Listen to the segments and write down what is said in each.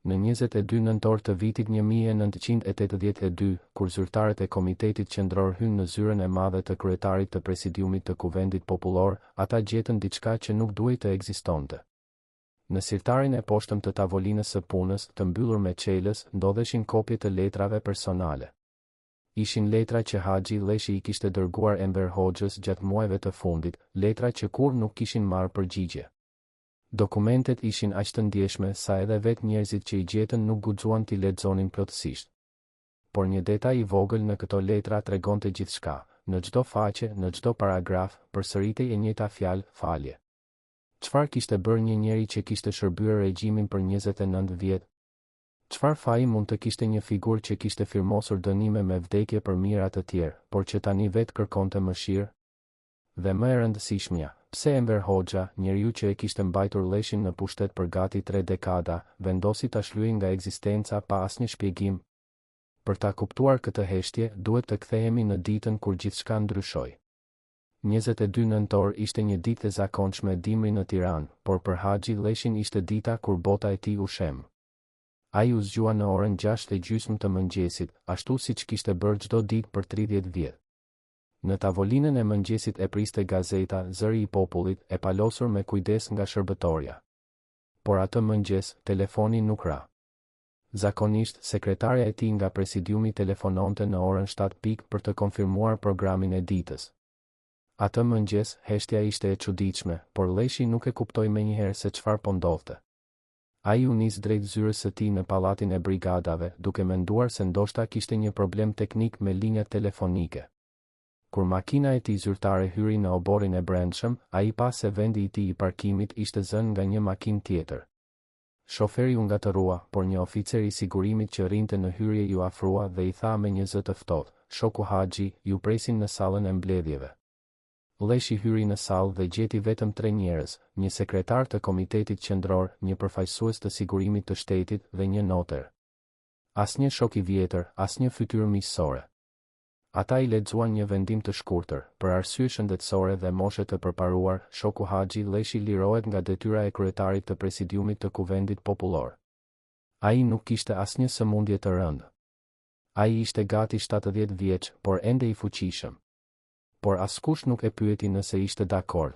Në 22 nëntor të vitit 1982, kur zyrtarët e Komitetit Qendror hynë në zyrën e madhe të kryetarit të Presidiumit të Kuvendit Popullor, ata gjetën diçka që nuk duhej të ekzistonte. Në sirtarin e poshtëm të tavolinës së punës, të mbyllur me çelës, ndodheshin kopje të letrave personale. Ishin letra që Haxhi Lleshi i kishte dërguar Enver Hoxhës gjatë muajve të fundit, letra që kur nuk kishin marrë përgjigje. Dokumentet ishin aq të ndjeshme sa edhe vetë njerëzit që i gjetën nuk guxuan t'i lexonin plotësisht. Por një detaj i vogël në këto letra tregonte gjithçka. Në çdo faqe, në çdo paragraf, përsëritej e njëjta fjalë, falje. Çfarë kishte bërë një njeri që kishte shërbyer regjimin për 29 vjet? Çfarë faji mund të kishte një figurë që kishte firmosur dënime me vdekje për mirat të tjerë, por që tani vetë kërkonte mëshirë? Dhe më e rëndësishmja, pse Enver Hoxha, njeriu që e kishte mbajtur Lleshin në pushtet për gati 3 dekada, vendosi ta shlyejë nga ekzistenca pa asnjë shpjegim? Për ta kuptuar këtë heshtje, duhet të kthehemi në ditën kur gjithçka ndryshoi. 22 nëntor ishte një ditë e zakonshme dimri në Tiranë, por për Haxhi Lleshin ishte dita kur bota e tij u shem. Ai u zgjua në orën 6:30 të mëngjesit, ashtu siç kishte bërë çdo ditë për 30 vjet. Në tavolinën e mëngjesit e priste gazeta Zëri i Popullit, e palosur me kujdes nga shërbëtorja. Por atë mëngjes, telefoni nuk ra. Zakonisht, sekretarja e tij nga presidiumi telefononte në orën 7 pikë për të konfirmuar programin e ditës. Atë mëngjes, heshtja ishte e çuditshme, por Lleshi nuk e kuptoi menjëherë se çfarë po ndodhte. Ai u nis drejt zyrës së tij në pallatin e brigadave, duke menduar se ndoshta kishte një problem teknik me linjat telefonike. Kur makina e tij zyrtare hyri në oborrin e brendshëm, ai pa se vendi i tij i parkimit ishte zënë nga një makinë tjetër. Shoferi u ngatërua, por një oficer i sigurimit që rrinte në hyrje ju afrua dhe i tha me një zë të ftohtë: "Shoku Haxhi, ju presin në sallën e mbledhjeve." Lleshi hyri në sallë dhe gjeti vetëm 3 njerëz, një sekretar të Komitetit Qendror, një përfaqësues të sigurimit të shtetit dhe një noter. Asnjë shok i vjetër, asnjë fytyrë miqësore. Ata i lexuan një vendim të shkurtër: "Për arsye shëndetësore dhe moshe të përparuar, shoku Haxhi Lleshi lirohet nga detyra e kryetarit të Presidiumit të Kuvendit Popullor." Ai nuk kishte asnjë sëmundje të rëndë. Ai ishte gati 70 vjeç, por ende i fuqishëm. Por askush nuk e pyeti nëse ishte dakord.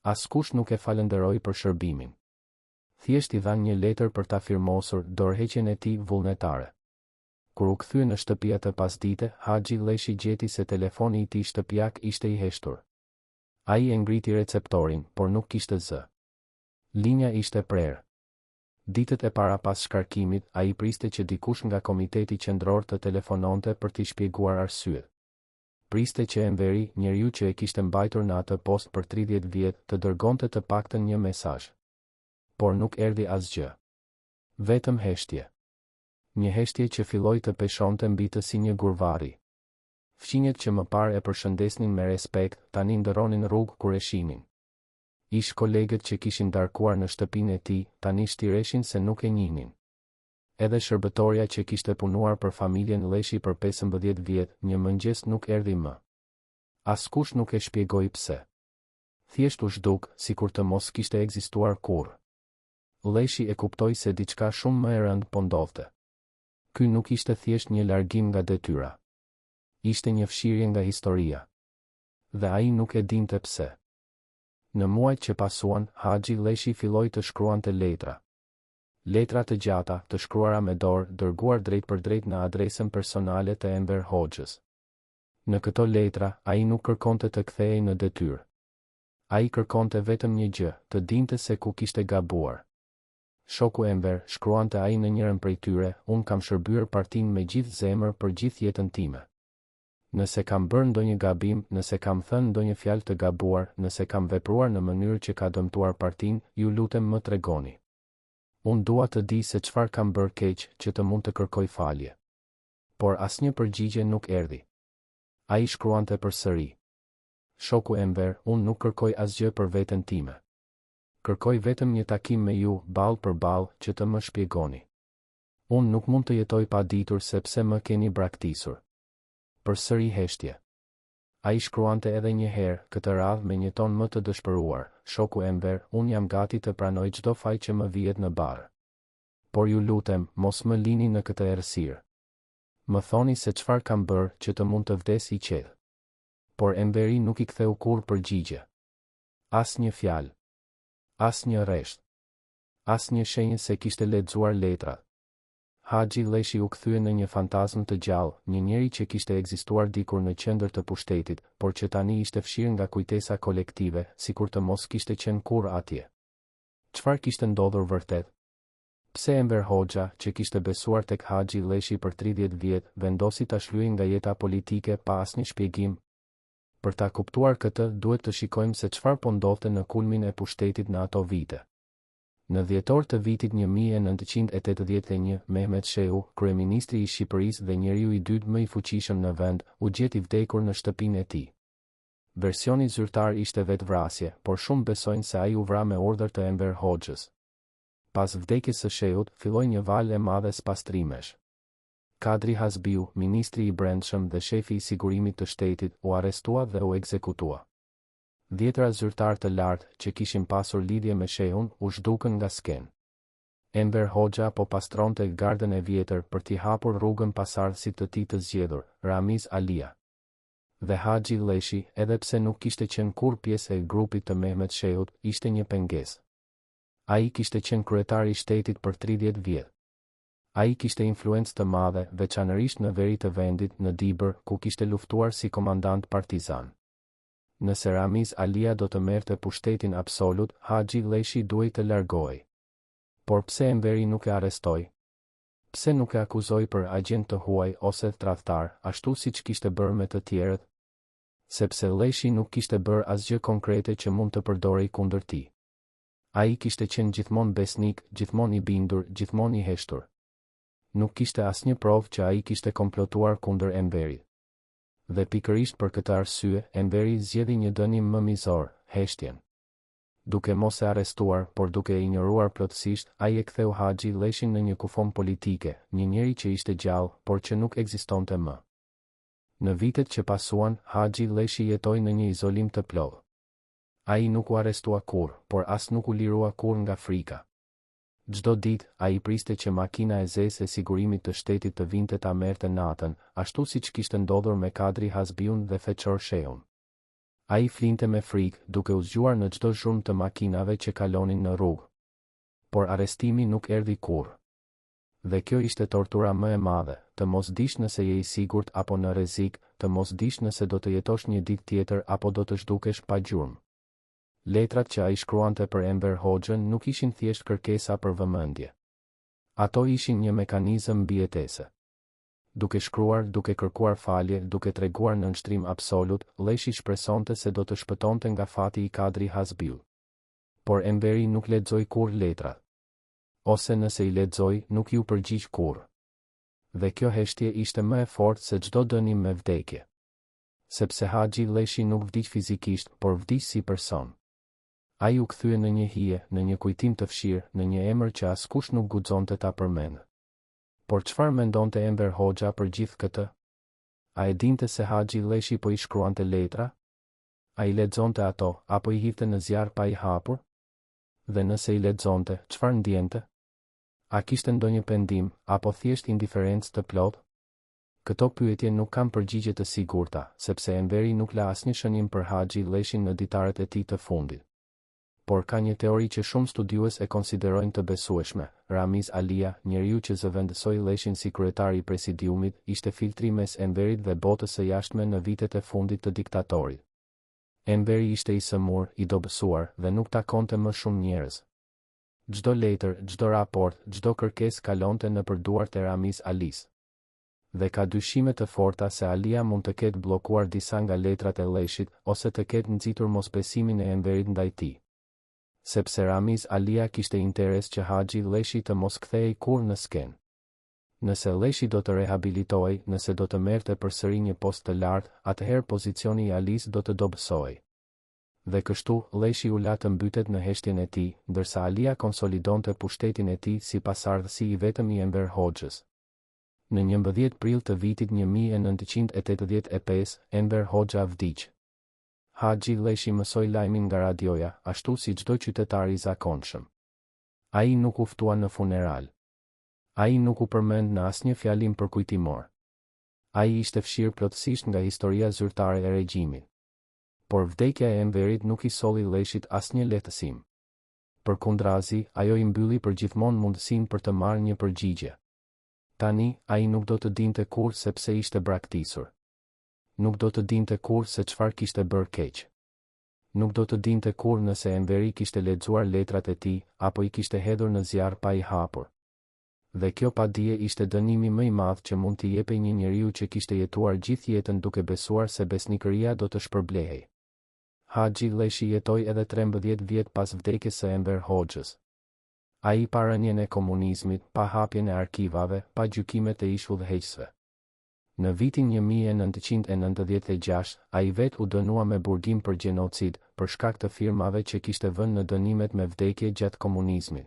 Askush nuk e falenderoi për shërbimin. Thjesht i dhan një letër për ta firmosur dorëheqjen e tij vullnetare. Kur u kthye në shtëpi atë pasdite, Haxhi Lleshi gjeti se telefoni i tij shtëpiak ishte i heshtur. Ai e ngriti receptorin, por nuk kishte zë. Linja ishte prerë. Ditët e para pas shkarkimit, ai priste që dikush nga Komiteti Qendror të telefononte për t'i shpjeguar arsyet. Priste që Enveri, njeriu që e kishte mbajtur në atë post për 30 vjet, të dërgonte të paktën një mesazh. Por nuk erdhi asgjë. Vetëm heshtje. Një heshtje që filloi të peshonte mbi të si një gurvari. Fqinjet që më parë e përshëndesnin me respekt, tani ndëronin rrugë kur e shihnin. Ish kolegët që kishin darkuar në shtëpinë e tij, tani shtireshin se nuk e njihnin. Edhe shërbëtorja që kishte punuar për familjen Lleshi për 15 vjet, një mëngjes nuk erdhi më. Askush nuk e shpjegoi pse. Thjesht u zhduk, sikur të mos kishte ekzistuar kurrë. Lleshi e kuptoi se diçka shumë më e rëndë po ndodhte. Ky nuk ishte thjesht një largim nga detyra. Ishte një fshirje nga historia. Dhe ai nuk e dinte pse. Në muajt që pasuan, Haxhi Lleshi filloi të shkruante letra. Letra të gjata, të shkruara me dorë, dërguar drejt për drejt në adresën personale të Enver Hoxhës. Në këto letra, ai nuk kërkonte të kthehej në detyrë. Ai kërkonte vetëm një gjë, të dinte se ku kishte gabuar. Shoku Enver, shkruante ai në njërin prej tyre, unë kam shërbyer partinë me gjithë zemër për gjithë jetën time. Nëse kam bërë ndonjë gabim, nëse kam thënë ndonjë fjalë të gabuar, nëse kam vepruar në mënyrë që ka dëmtuar partinë, ju lutem më tregoni. Unë dua të di se çfarë kam bërë keq që të mund të kërkoj falje. Por asnjë përgjigje nuk erdhi. Ai shkruante përsëri. Shoku Enver, unë nuk kërkoj asgjë për veten time. Kërkoj vetëm një takim me ju, ballë për ballë, që të më shpjegoni. Unë nuk mund të jetoj pa ditur sepse më keni braktisur. Përsëri heshtje. Ai shkruante edhe një herë, këtë radhë me një ton më të dëshpëruar: shoku Enver, unë jam gati të pranoj çdo faj që më vihet në barë. por ju lutem, mos më lini në këtë errësirë. Më thoni se çfarë kam bërë që të mund të vdes i qetë. Por Enveri nuk i ktheu kurrë përgjigje. As një fjalë. As një rresht. As një shenjë se kishte lexuar letrat. Haxhi Leshi u kthye në një fantazm të gjallë, një njeri që kishte ekzistuar dikur në qendër të pushtetit, por që tani ishte fshirë nga kujtesa kolektive, sikur të mos kishte qenë kurrë atje. Çfarë kishte ndodhur vërtet? Pse Enver Hoxha, që kishte besuar tek Haxhi Leshi për 30 vjet, vendosi ta shlyejë nga jeta politike pa asnjë shpjegim? Për ta kuptuar këtë, duhet të shikojmë se çfarë po ndodhte në kulmin e pushtetit në ato vite. Në dhjetor të vitit 1981, Mehmet Shehu, kryeministri i Shqipërisë dhe njeriu i dytë më i fuqishëm në vend, u gjet i vdekur në shtëpinë e tij. Versioni zyrtar ishte vetvrasje, por shumë besojnë se ai u vra me urdhër të Enver Hoxhës. Pas vdekjes së Shehut, filloi një valë e madhe pastrimesh. Kadri Hasbiu, ministri i brendshëm dhe shefi i sigurimit të shtetit, u arrestua dhe u ekzekutua. 10 zyrtar të lartë që kishin pasur lidhje me Shehun u zhdukën nga skenë. Enver Hoxha po pastronte gardën e vjetër për t'i hapur rrugën pasardhësit të tij të zgjedhur, Ramiz Alia. Dhe Haxhi Leshi, edhe pse nuk kishte qenë kurrë pjesë e grupit të Mehmet Shehut, ishte një pengesë. Ai kishte qenë kryetari i shtetit për 30 vjet. Ai kishte influencë të madhe, veçanërisht në veri të vendit, në Dibër, ku kishte luftuar si komandant partizan. Nëse Ramiz Alia do të merrte pushtetin absolut, Haxhi Leshi duhej të largohej. Por pse Enveri nuk e arrestoi? Pse nuk e akuzoi për agent të huaj ose tradhtar, ashtu siç kishte bërë me të tjerët? Sepse Leshi nuk kishte bërë asgjë konkrete që mund të përdorej kundër tij. Ai kishte qenë gjithmonë besnik, gjithmonë i bindur, gjithmonë i heshtur. Nuk kishte asnjë provë që ai kishte komplotuar kundër Enverit. Dhe pikërisht për këtë arsye, Enveri zgjedhi një dënim më mizor, heshtjen. Duke mos e arrestuar, por duke e injoruar plotësisht, ai e ktheu Haxhi Leshin në një kufon politike, një njeri që ishte gjallë, por që nuk ekzistonte më. Në vitet që pasuan, Haxhi Leshi jetoi në një izolim të plotë. Ai nuk u arrestua kurrë, por as nuk u lirua kurrë nga frika. Çdo ditë, ai priste që makina e zezë e sigurimit të shtetit të vinte ta merrte natën, ashtu siç kishte ndodhur me Kadri Hasbiun dhe Feçor Shehun. Ai flinte me frikë, duke u zgjuar në çdo zhurmë të makinave që kalonin në rrugë. Por arrestimi nuk erdhi kurrë. Dhe kjo ishte tortura më e madhe, të mos dish nëse je i sigurt apo në rrezik, të mos dish nëse do të jetosh një ditë tjetër apo do të zhdukesh pa gjurmë. Letrat që ai shkruante për Enver Hoxhën nuk ishin thjesht kërkesa për vëmendje. Ato ishin një mekanizëm mbijetese. Duke shkruar, duke kërkuar falje, duke treguar nënshtrim absolut, Leshi shpresonte se do të shpëtonte nga fati i Kadri Hasbiu. Por Enveri nuk lexoi kurrë letrat. Ose nëse i lexoi, nuk ju përgjigj kurrë. Dhe kjo heshtje ishte më e fortë se çdo dënim me vdekje. Sepse Haxhi Leshi nuk vdiq fizikisht, por vdiq si person. Ai u kthye në një hije, në një kujtim të fshirë, në një emër që askush nuk guxonte ta përmendë. Por çfarë mendonte Enver Hoxha për gjithë këtë? A e dinte se Haxhi Leshi po i shkruante letra? A i lexonte ato, apo i hidhte në zjarr pa i hapur? Dhe nëse i lexonte, çfarë ndjente? A kishte ndonjë pendim, apo thjesht indiferencë të plotë? Këto pyetje nuk kanë përgjigje të sigurta, sepse Enveri nuk la asnjë shënim për Haxhi Leshin në ditaret e tij të fundit. Por ka një teori që shumë studiues e konsiderojnë të besueshme. Ramiz Alia, njeriu që zëvendësoi Leshin si kryetari i presidiumit, ishte filtri mes Enverit dhe botës së jashtme në vitet e fundit të diktatorit. Enveri ishte i sëmur, i dobësuar dhe nuk takonte më shumë njerëz. Çdo letër, çdo raport, çdo kërkesë kalonte nëpër duart e Ramiz Alis. Dhe ka dyshime të forta se Alia mund të ketë bllokuar disa nga letrat e Leshit ose të ketë nxitur mosbesimin e Enverit ndaj tij. Sepse Ramiz Alia kishte interes që Haxhi Leshi të mos kthehej kurrë në skenë. Nëse Leshi do të rehabilitohej, nëse do të merrte përsëri një post të lartë, atëherë pozicioni i Alis do të dobësohej. Dhe kështu, Leshi u la të mbytet në heshtjen e tij, ndërsa Alia konsolidonte pushtetin e tij si pasardhësi i vetëm i Enver Hoxhës. Në 11 prill të vitit 1985, Enver Hoxha vdiq. Haxhi Leshi mësoi lajmin nga radioja, ashtu si çdo qytetar i zakonshëm. Ai nuk u ftua në funeral. Ai nuk u përmend në asnjë fjalim përkujtimor. Ai ishte fshirë plotësisht nga historia zyrtare e regjimit. Por vdekja e Enverit nuk i solli Leshit asnjë lehtësim. Përkundrazi, ajo i mbylli përgjithmonë mundësinë për të marrë një përgjigje. Tani, ai nuk do të dinte kurrë sepse ishte braktisur. Nuk do të dinte kurrë se çfarë kishte bërë keq. Nuk do të dinte kurrë nëse Enveri kishte lexuar letrat e tij apo i kishte hedhur në zjarr pa I hapur. Dhe kjo padije ishte dënimi më I madh që mund t'i jepej një njeriu që kishte jetuar gjithë jetën duke besuar se besnikëria do të shpërblehej. Haxhi Leshi jetoi edhe 13 vjet pas vdekjes së Enver Hoxhës. Ai pa rënien e komunizmit, pa hapjen e arkivave, pa gjykimet e ish udhëheqësve. Në vitin 1996, ai vet u dënua me burgim për gjenocid, për shkak të firmave që kishte vënë në dënimet me vdekje gjatë komunizmit.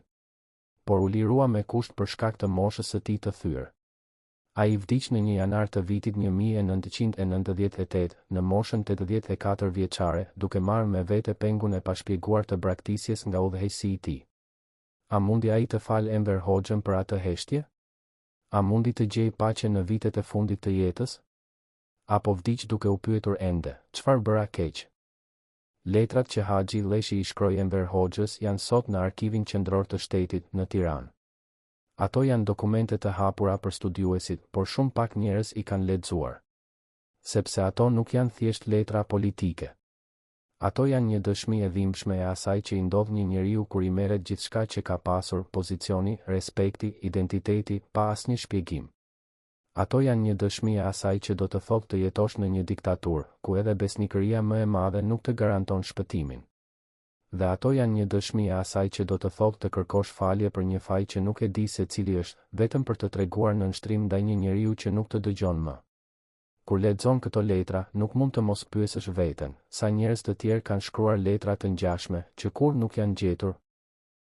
Por u lirua me kusht për shkak të moshës së tij të thyrë. Ai vdiq në 1 janar të vitit 1998, në moshën 84 vjeçare, duke marrë me vete pengun e pashpjeguar të braktisjes nga udhëheqësi I tij. A mundi ai të falë Enver Hoxhën për atë heshtje? A mundi të gjej paqe në vitet e fundit të jetës? Apo vdiq duke u pyetur ende, çfarë bëra keq? Letrat që Haxhi Leshi I shkroi Enver Hoxhës janë sot në Arkivin Qendror të Shtetit në Tiranë. Ato janë dokumente të hapura për studiuesit, por shumë pak njerëz I kanë lexuar. Sepse ato nuk janë thjesht letra politike. Ato janë një dëshmi e dhimbshme e asaj që I ndodh një njeriu kur I merret gjithçka që ka pasur, pozicioni, respekti, identiteti, pa asnjë shpjegim. Ato janë një dëshmi e asaj që do të thotë të jetosh në një diktaturë, ku edhe besnikëria më e madhe nuk të garanton shpëtimin. Dhe ato janë një dëshmi e asaj që do të thotë të kërkosh falje për një faj që nuk e di se cili është, vetëm për të treguar nënshtrim ndaj një njeriu që nuk të dëgjon më. Kur lexon këto letra, nuk mund të mos pyesësh veten, sa njerëz të tjerë kanë shkruar letra të ngjashme, që kur nuk janë gjetur.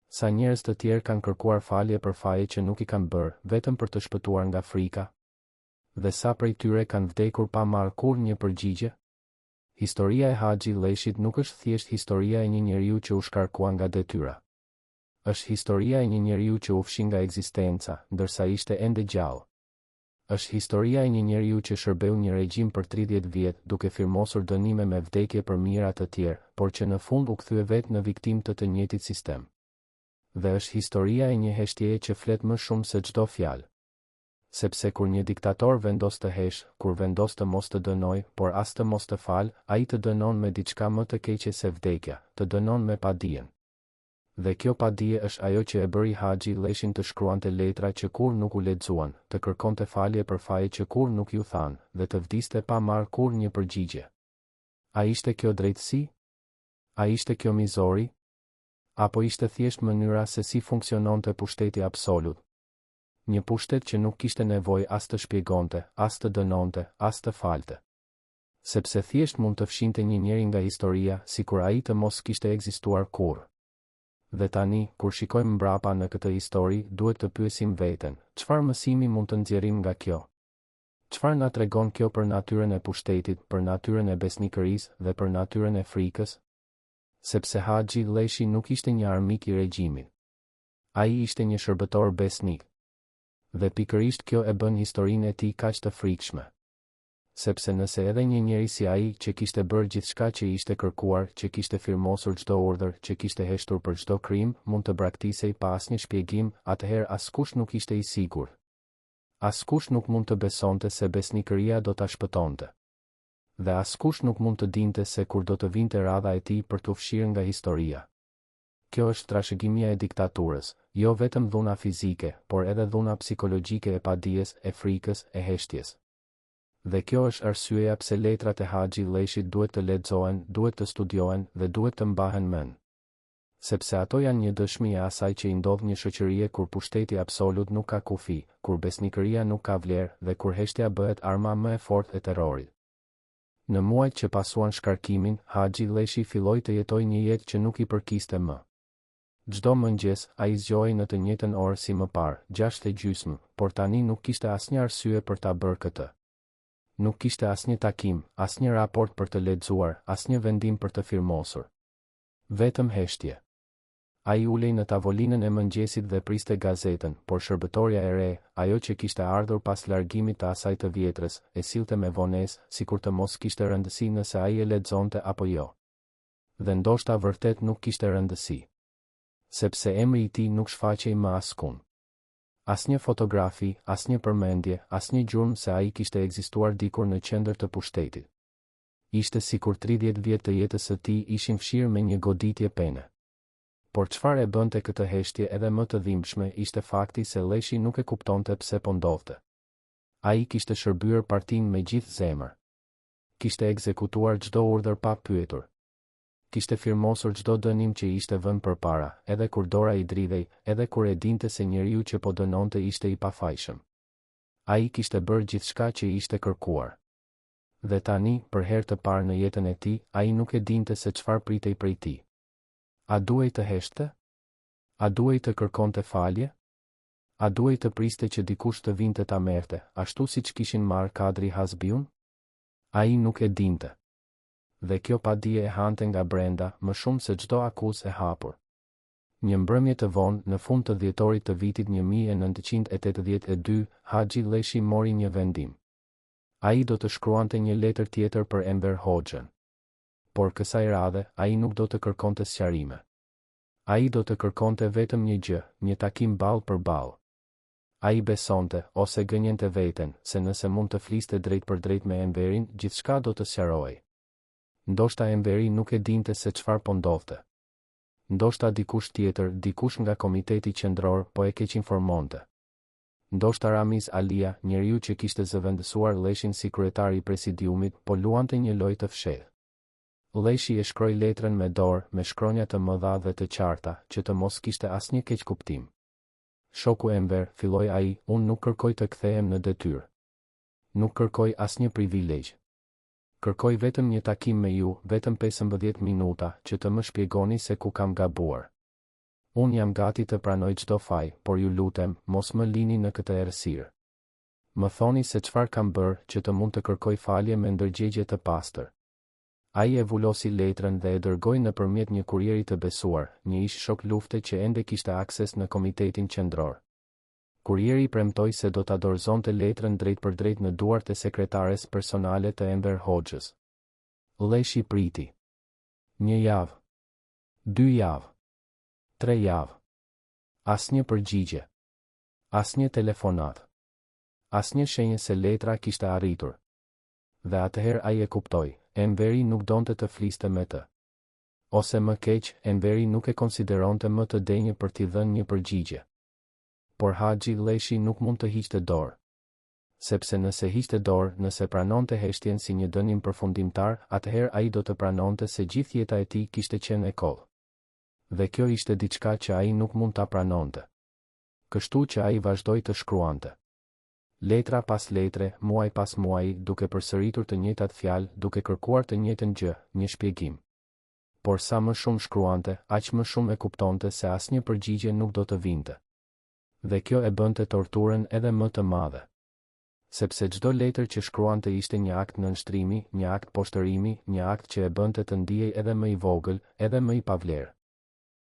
Sa njerëz të tjerë kanë kërkuar falje për faje që nuk I kanë bërë, vetëm për të shpëtuar nga frika. Dhe sa prej tyre kanë vdekur pa marrë kurrë një përgjigje? Historia e Haxhi Leshit nuk është thjesht historia e një njeriu që u shkarkua nga detyra. Është historia e një njeriu që u fshi nga ekzistenca, ndërsa ishte ende gjallë. Është historia e një njeriu që shërbeu një regjim për 30 vjet, duke firmosur dënime me vdekje për mijëra të tjerë, por që në fund u kthye vetë në viktimë të njëjtit sistem. Dhe është historia e një heshtjeje që flet më shumë se çdo fjalë. Sepse kur një diktator vendos të hesh, kur vendos të mos të dënoj, por as të mos të fal, ai të dënon me diçka më të keqe se vdekja, të dënon me padijen. Dhe kjo padije është ajo që e bëri Haxhi Leshin të shkruante letra që kur nuk u lexuan, të kërkonte falje për faje që kur nuk ju than, dhe të vdiste pa marrë kur një përgjigje. A ishte kjo drejtësi? A ishte kjo mizori? Apo ishte thjesht mënyra se si funksiononte pushteti absolut? Një pushtet që nuk kishte nevojë as të shpjegonte, as të dënonte, as të falte. Sepse thjesht mund të fshinte një njeri nga historia, sikur ai të mos kishte ekzistuar kurrë. Dhe tani, kur shikojmë mbrapa në këtë histori, duhet të pyesim veten, çfarë mësimi mund të nxjerrim nga kjo? Çfarë na tregon kjo për natyrën e pushtetit, për natyrën e besnikërisë dhe për natyrën e frikës? Sepse Haxhi Leshi nuk ishte një armik I regjimit. Ai ishte një shërbëtor besnik. Dhe pikërisht kjo e bën historinë e tij kaq të frikshme. Sepse nëse edhe një njeri si ai që kishte bërë gjithçka që ishte kërkuar, që kishte firmosur çdo urdhër, që kishte heshtur për çdo krim, mund të braktisej pa asnjë shpjegim, atëherë askush nuk ishte I sigurt. Askush nuk mund të besonte se besnikëria do ta shpëtonte. Dhe askush nuk mund të dinte se kur do të vinte radha e tij për t'u fshirë nga historia. Kjo është trashëgimia e diktaturës, jo vetëm dhuna fizike, por edhe dhuna psikologjike e padijes, e frikës, e heshtjes. Dhe kjo është arsyeja pse letrat e Haxhi Leshit duhet të lexohen, duhet të studiohen dhe duhet të mbahen mend. Sepse ato janë një dëshmi e asaj që I ndodh një shoqërie kur pushteti absolut nuk ka kufi, kur besnikëria nuk ka vlerë dhe kur heshtja bëhet arma më e fortë e terrorit. Në muajt që pasuan shkarkimin, Haxhi Leshi filloi të jetojë një jetë që nuk I përkiste më. Çdo mëngjes, ai zgjohej në të njëjtën orë si më parë, 6:30, por tani nuk kishte asnjë arsye për ta bërë këtë. Nuk kishte asnjë takim, asnjë raport për të lexuar, asnjë vendim për të firmosur. Vetëm heshtje. Ai ulej në tavolinën e mëngjesit dhe priste gazetën, por shërbëtorja e re, ajo që kishte ardhur pas largimit të asaj të vjetrës, e sillte me vonesë, sikur të mos kishte rëndësi nëse ai e lexonte apo jo. Dhe ndoshta vërtet nuk kishte rëndësi. Sepse emri i tij nuk shfaqej më askund. Asnjë fotografi, asnjë përmendje, asnjë gjurmë se ai kishte ekzistuar dikur në qendër të pushtetit. Ishte sikur 30 vjet të jetës së tij ishin fshirë me një goditje pene. Por çfarë e bënte këtë heshtje edhe më të dhimbshme ishte fakti se Leshi nuk e kuptonte pse po ndodhte. Ai kishte shërbyer partinë me gjithë zemër. Kishte ekzekutuar çdo urdhër pa pyetur. Kishte firmosur çdo dënim që ishte vënë përpara, edhe kur dora i dridhej, edhe kur e dinte se njeriu që po dënonte ishte i pafajshëm. Ai kishte bërë gjithçka që ishte kërkuar. Dhe tani, për herë të parë në jetën e tij, ai nuk e dinte se çfarë pritej prej tij. A duhej të heshte? A duhej të kërkonte falje? A duhej të priste që dikush të vinte ta merrte, ashtu siç kishin marrë Kadri Hasbiun? Ai nuk e dinte. Dhe kjo padije e hante nga brenda, më shumë se çdo akuzë e hapur. Një mbrëmje të vonë, në fund të dhjetorit të vitit 1982, Haxhi Leshi mori një vendim. Ai do të shkruante një letër tjetër për Enver Hoxhën. Por kësaj radhe, ai nuk do të kërkonte sqarime. Ai do të kërkonte vetëm një gjë, një takim ballë për ballë. Ai besonte, ose gënjente veten, se nëse mund të fliste drejt për drejt me Enverin, gjithçka do të sqarohej. Ndoshta Enveri nuk e dinte se çfarë po ndodhte. Ndoshta dikush tjetër, dikush nga Komiteti Qendror, po e keqinformonte. Ndoshta Ramiz Alia, njeriu që kishte zëvendësuar Leshin si kryetar i presidiumit, po luante një lojë të fshehtë. Leshi e shkroi letrën me dorë, me shkronja të mëdha dhe të qarta, që të mos kishte asnjë keq kuptim. Shoku Enver, filloi ai, unë nuk kërkoj të kthehem në detyrë. Nuk kërkoj asnjë privilegj. Kërkoj vetëm një takim me ju, vetëm 15 minuta, që të më shpjegoni se ku kam gabuar. Unë jam gati të pranoj çdo faj, por ju lutem, mos më lini në këtë errësirë. Më thoni se çfarë kam bërë që të mund të kërkoj falje me ndërgjegje të pastër. Ai e vulosi letrën dhe e dërgoi nëpërmjet një kurieri të besuar, një ish shok lufte që ende kishte akses në Komitetin Qendror. Kurieri premtoi se do ta dorëzonte letrën drejt për drejt në duart e sekretares personale të Enver Hoxhës. Leshi priti. 1 javë. 2 javë. 3 javë. Asnjë përgjigje. Asnjë telefonat. Asnjë shenjë se letra kishte arritur. Dhe atëherë ai e kuptoi. Enveri nuk donte të fliste me të. Ose më keq, Enveri nuk e konsideronte më të denjë për t'i dhënë një përgjigje. Por Haxhi Leshi nuk mund të hiqte dorë. Sepse nëse hiqte dorë, nëse pranonte heshtjen si një dënim përfundimtar, atëherë ai do të pranonte se gjithë jeta e tij kishte qenë e kollë. Dhe kjo ishte diçka që ai nuk mund ta pranonte. Kështu që ai vazhdoi të shkruante. Letra pas letre, muaj pas muaji, duke përsëritur të njëjtat fjalë, duke kërkuar të njëjtën gjë, një shpjegim. Por sa më shumë shkruante, aq më shumë e kuptonte se asnjë përgjigje nuk do të vinte. Dhe kjo e bënte torturën edhe më të madhe. Sepse çdo letër që shkruante ishte një akt nënshtrimi, një akt poshtërimi, një akt që e bënte të ndihej edhe më i vogël, edhe më i pavlerë.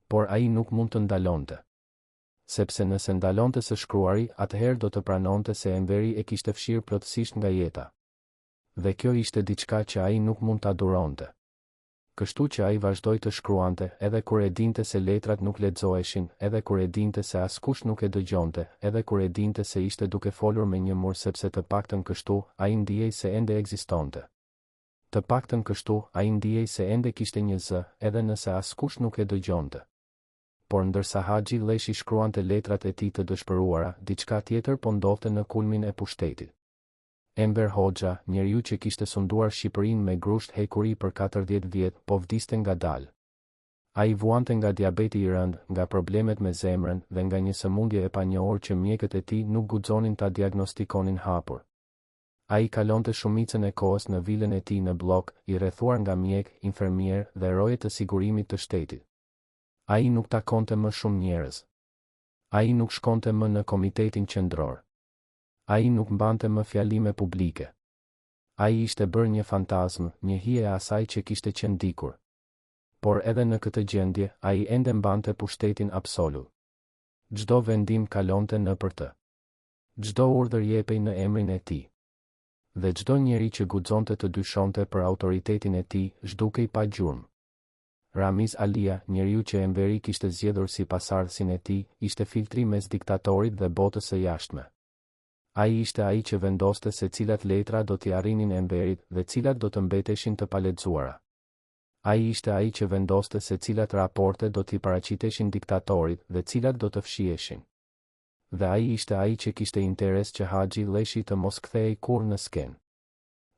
Por ai nuk mund të ndalonte. Sepse nëse ndalonte së shkruari, atëherë do të pranonte se Enveri e kishte fshirë plotësisht nga jeta. Dhe kjo ishte diçka që ai nuk mund ta duronte. Kështu që ai vazhdoi të shkruante, edhe kur e dinte se letrat nuk lexoheshin, edhe kur e dinte se askush nuk e dëgjonte, edhe kur e dinte se ishte duke folur me një mur sepse të paktën kështu, ai ndihej se ende ekzistonte. Të paktën kështu, ai ndihej se ende kishte një zë, edhe nëse askush nuk e dëgjonte. Por ndërsa Haxhi Leshi shkruante letrat e tij të dëshpëruara, diçka tjetër po ndodhte në kulmin e pushtetit. Enver Hoxha, njeriu që kishte sunduar Shqipërinë me grusht hekuri për 40 vjet, po vdiste ngadalë. Ai vuante nga diabeti i rënd, nga problemet me zemrën dhe nga një sëmundje e panjohur që mjekët e tij nuk guxonin ta diagnostikonin hapur. Ai kalonte shumicën e kohës në vilën e tij në blok, i rrethuar nga mjek, infermier dhe roje të sigurimit të shtetit. Ai nuk takonte më shumë njerëz. Ai nuk shkonte më në Komitetin Qendror. Ai nuk mbante më fjalime publike. Ai ishte bërë një fantazm, një hije e asaj që kishte qenë dikur. Por edhe në këtë gjendje, ai ende mbante pushtetin absolut. Çdo vendim kalonte nëpër të. Çdo urdhër jepej në emrin e tij. Dhe çdo njeri që guxonte të dyshonte për autoritetin e tij, zhdukej pa gjurmë. Ramiz Alia, njeriu që Enveri kishte zgjedhur si pasardhësin e tij, ishte filtri mes diktatorit dhe botës së jashtme. Ai ishte ai që vendoste se cilat letra do t'i arrinin Enverit dhe cilat do të mbeteshin të palexuara. Ai ishte ai që vendoste se cilat raporte do t'i paraqiteshin diktatorit dhe cilat do të fshiheshin. Dhe ai ishte ai që kishte interes që Haxhi Lleshi të mos kthehej kurrë në skenë.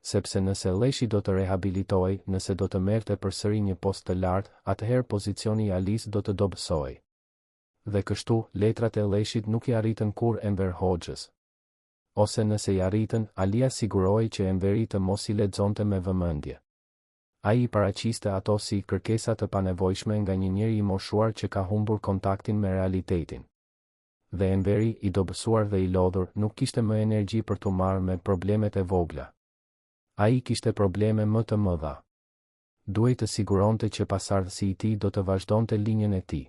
Sepse nëse Lleshi do të rehabilitohej, nëse do të merrte përsëri një post të lartë, atëherë pozicioni i Alis do të dobësohej. Dhe kështu, letrat e Lleshit nuk i arritën kurrë Enver Hoxhës. Ose nëse i arritën, Alia sigurohej që Enveri të mos i lexonte me vëmendje. Ai i paraqiste ato si kërkesa të panevojshme nga një njeri i moshuar që ka humbur kontaktin me realitetin. Dhe Enveri, i dobësuar dhe i lodhur, nuk kishte më energji për t'u marrë me problemet e vogla. Ai kishte probleme më të mëdha. Duhej të siguronte që pasardhësi i tij do të vazhdonte linjën e tij.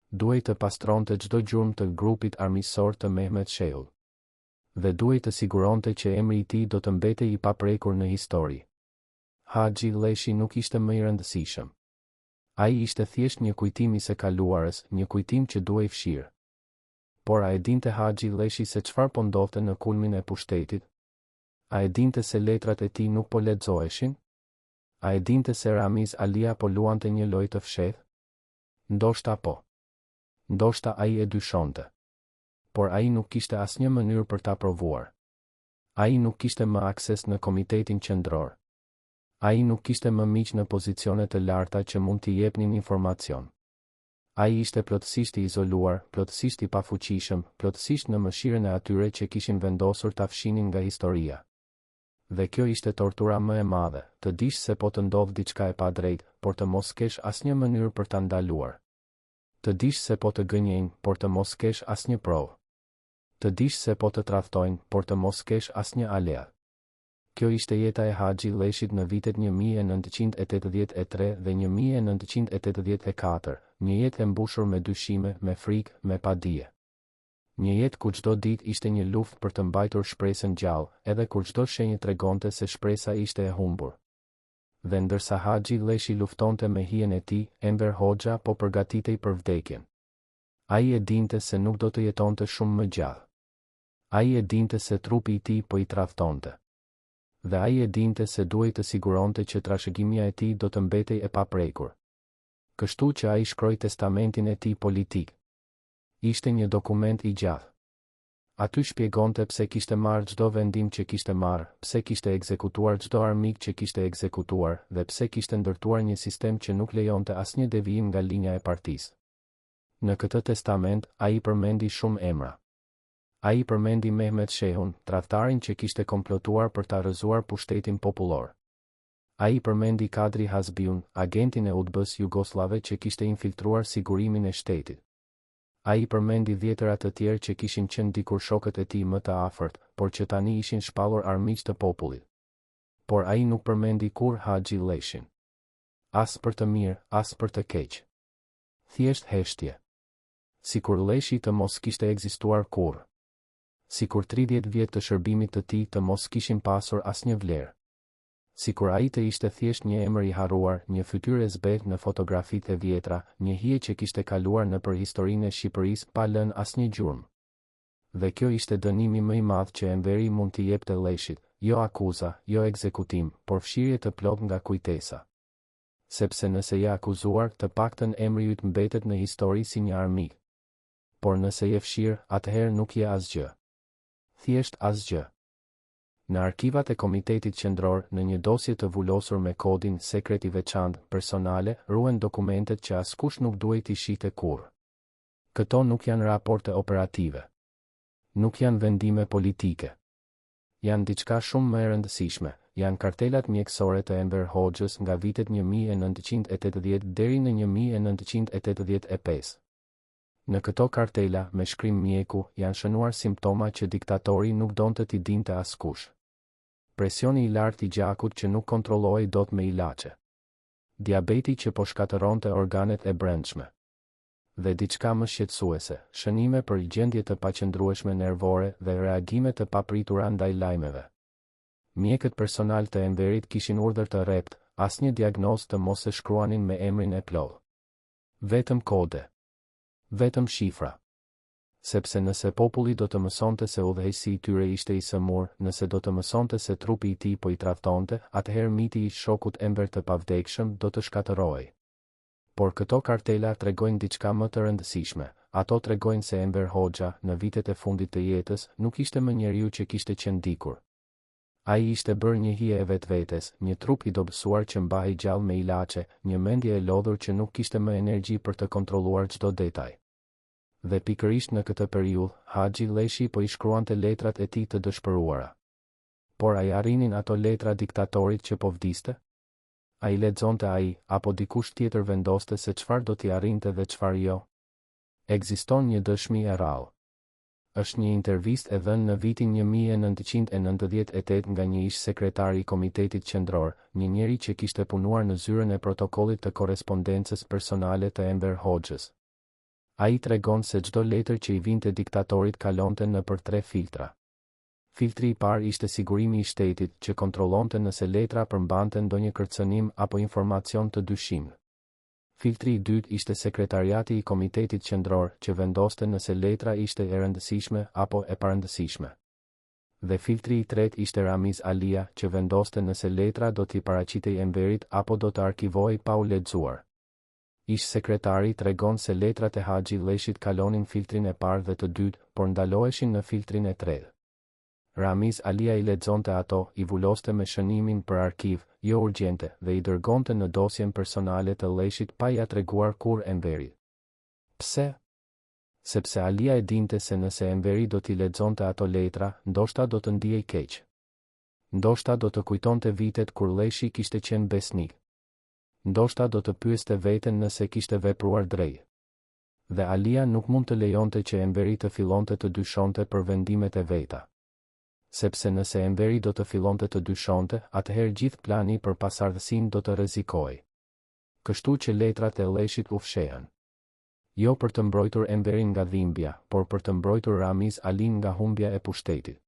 Duhej të pastronte çdo gjurmë të grupit armiqësor të Mehmet Shehu. Dhe duhej të siguronte që emri i tij do të mbetej i paprekur në histori. Haxhi Lleshi nuk ishte më i rëndësishëm. Ai ishte thjesht një kujtim i së kaluarës, një kujtim që duhej fshirë. Por a e dinte Haxhi Lleshi se çfarë po ndodhte në kulmin e pushtetit? A e dinte se letrat e tij nuk po lexoheshin? A e dinte se Ramiz Alia po luante një lojë të fshehtë? Ndoshta po. Ndoshta ai e dyshonte. Por ai nuk kishte asnjë mënyrë për ta provuar. Ai nuk kishte më akses në komitetin qendror. Ai nuk kishte më miq në pozicione të larta që mund t'i jepnin informacion. Ai ishte plotësisht i izoluar, plotësisht i pafuqishëm, plotësisht në mëshirën e atyre që kishin vendosur ta fshinin nga historia. Dhe kjo ishte tortura më e madhe, të dish se po të ndodh diçka e padrejtë, por të mos kesh asnjë mënyrë për ta ndaluar. Të dish se po të gënjejnë, por të mos kesh asnjë provë. Të dish se po të tradhtojnë, por të mos kesh asnjë aleat. Kjo ishte jeta e Haxhi Lleshit në vitet 1983 dhe 1984, një jetë e mbushur me dyshime, me frikë, me padije. Një jetë ku çdo ditë ishte një luftë për të mbajtur shpresën gjallë, edhe kur çdo shenjë tregonte se shpresa ishte e humbur. Dhe ndërsa Haxhi Lleshi luftonte me hijen e tij, Enver Hoxha po përgatitej për vdekjen. Ai e dinte se nuk do të jetonte shumë më gjallë. Ai e dinte se trupi i tij po i tradhtonte. Dhe ai e dinte se duhej të siguronte që trashëgimia e tij do të mbetej e paprekur. Kështu që ai shkroi testamentin e tij politik. Ishte një dokument i gjatë. Aty shpjegonte pse kishte marrë çdo vendim që kishte marrë, pse kishte ekzekutuar çdo armik që kishte ekzekutuar dhe pse kishte ndërtuar një sistem që nuk lejonte asnjë devijim nga linja e partisë. Në këtë testament, ai përmendi shumë emra. Ai përmendi Mehmet Shehun, tradhtarin që kishte komplotuar për ta rrëzuar pushtetin popullor. Ai përmendi Kadri Hasbiun, agentin e UDB-s jugoslave që kishte infiltruar sigurimin e shtetit. Ai përmendi 10 të tjerë që kishin qenë dikur shokët e tij më të afërt, por që tani ishin shpallur armiq të popullit. Por ai nuk përmendi kur Haxhi Lleshin. As për të mirë, as për të keq. Thjesht heshtje. Sikur Lleshi të mos kishte ekzistuar kurrë. Sikur 30 vjet të shërbimit të tij të mos kishin pasur asnjë vlerë. Sikur ai të ishte thjesht një emër i harruar, një fytyrë e zbetë në fotografitë e vjetra, një hije që kishte kaluar nëpër historinë e Shqipërisë pa lënë asnjë gjurmë. Dhe kjo ishte dënimi më i madh që Enveri mund t'i jepte Lleshit, jo akuza, jo ekzekutim, por fshirje të plot nga kujtesa. Sepse nëse je akuzuar, të paktën emri yt mbetet në histori si një armik. Por nëse je fshir, atëherë nuk je asgjë. Thjesht asgjë. Në arkivat e Komitetit Qendror, në një dosje të vulosur me kodin sekret i veçantë personale, ruhen dokumentet që askush nuk duhet t'i shihte kurrë. Këto nuk janë raporte operative. Nuk janë vendime politike. Janë diçka shumë më e rëndësishme, janë kartelat mjekësore të Enver Hoxhës nga vitet 1980 deri në 1985. Në këto kartela, me shkrim mjeku, janë shënuar simptoma që diktatori nuk donte t'i dinte askush. Presioni i lartë i gjakut që nuk kontrollohej dot me ilaçe. diabeti që po shkatëronte organet e brendshme. Dhe diçka më shqetësuese, shënime për gjendje të paqëndrueshme nervore dhe reagime të papritura ndaj lajmeve. Mjekët personal të Enverit kishin urdhër të rrept, asnjë diagnozë të mos e shkruanin me emrin e plot. Vetëm kode. Vetëm shifra. Sepse nëse populli do të mësonte se udhëheqësi i tyre ishte i sëmur, nëse do të mësonte se trupi i tij po i tradhtonte, atëherë miti i shokut Enver të pavdekshëm do të shkatërrohej. Por këto kartela tregojnë diçka më të rëndësishme. Ato tregojnë se Enver Hoxha, në vitet e fundit të jetës, nuk ishte më njeriu që kishte qenë dikur. Ai ishte bërë një hije e vetvetes, një trup i dobësuar që mbahej gjallë me ilaçe, një mendje e lodhur që nuk kishte më energji për të kontrolluar çdo detaj. Dhe pikërisht në këtë periudhë, Haxhi Leshi po i shkruante letrat e tij të dëshpëruara. Por ai arrinin ato letra diktatorit që po vdiste? A i lexonte ai, apo dikush tjetër vendoste se çfarë do t'i arrinte dhe çfarë jo? Ekziston një dëshmi e rrallë. Është një intervistë e dhënë në vitin 1998 nga një ish sekretar i Komitetit Qendror, një njeri që kishte punuar në zyrën e protokollit të korrespondencës personale të Enver Hoxhës. Ai tregon se çdo letër që i vinte diktatorit kalonte nëpër 3 filtra. Filtri i parë ishte sigurimi i shtetit që kontrollonte nëse letra përmbante ndonjë kërcënim apo informacion të dyshimshëm. Filtri i dytë ishte sekretariati i Komitetit Qendror që vendoste nëse letra ishte e rëndësishme apo e parëndësishme. Dhe filtri i tretë ishte Ramiz Alia që vendoste nëse letra do t'i paraqitej Enverit apo do të arkivohej pa u lexuar. Ish sekretari tregon se letrat e Haxhi Leshit kalonin filtrin e parë dhe të dytë, por ndaloheshin në filtrin e tretë. Ramiz Alia i lexonte ato, i vuloste me shënimin për arkiv, jo urgjente, dhe i dërgonte në dosjen personale të Leshit pa ia treguar kur Enverit. Pse? Sepse Alia e dinte se nëse Enveri do t'i lexonte ato letra, ndoshta do të ndihej keq. Ndoshta do të kujtonte vitet kur Leshi kishte qenë besnik. Ndoshta do të pyeste veten nëse kishte vepruar drejt. Dhe Alia nuk mund të lejonte që Enveri të fillonte të dyshonte për vendimet e veta. Sepse nëse Enveri do të fillonte të dyshonte, atëherë gjithë plani për pasardhësinë do të rrezikojë. Kështu që letrat e Leshit u fshehen. Jo për të mbrojtur Enverin nga dhimbja, por për të mbrojtur Ramiz Alin nga humbja e pushtetit.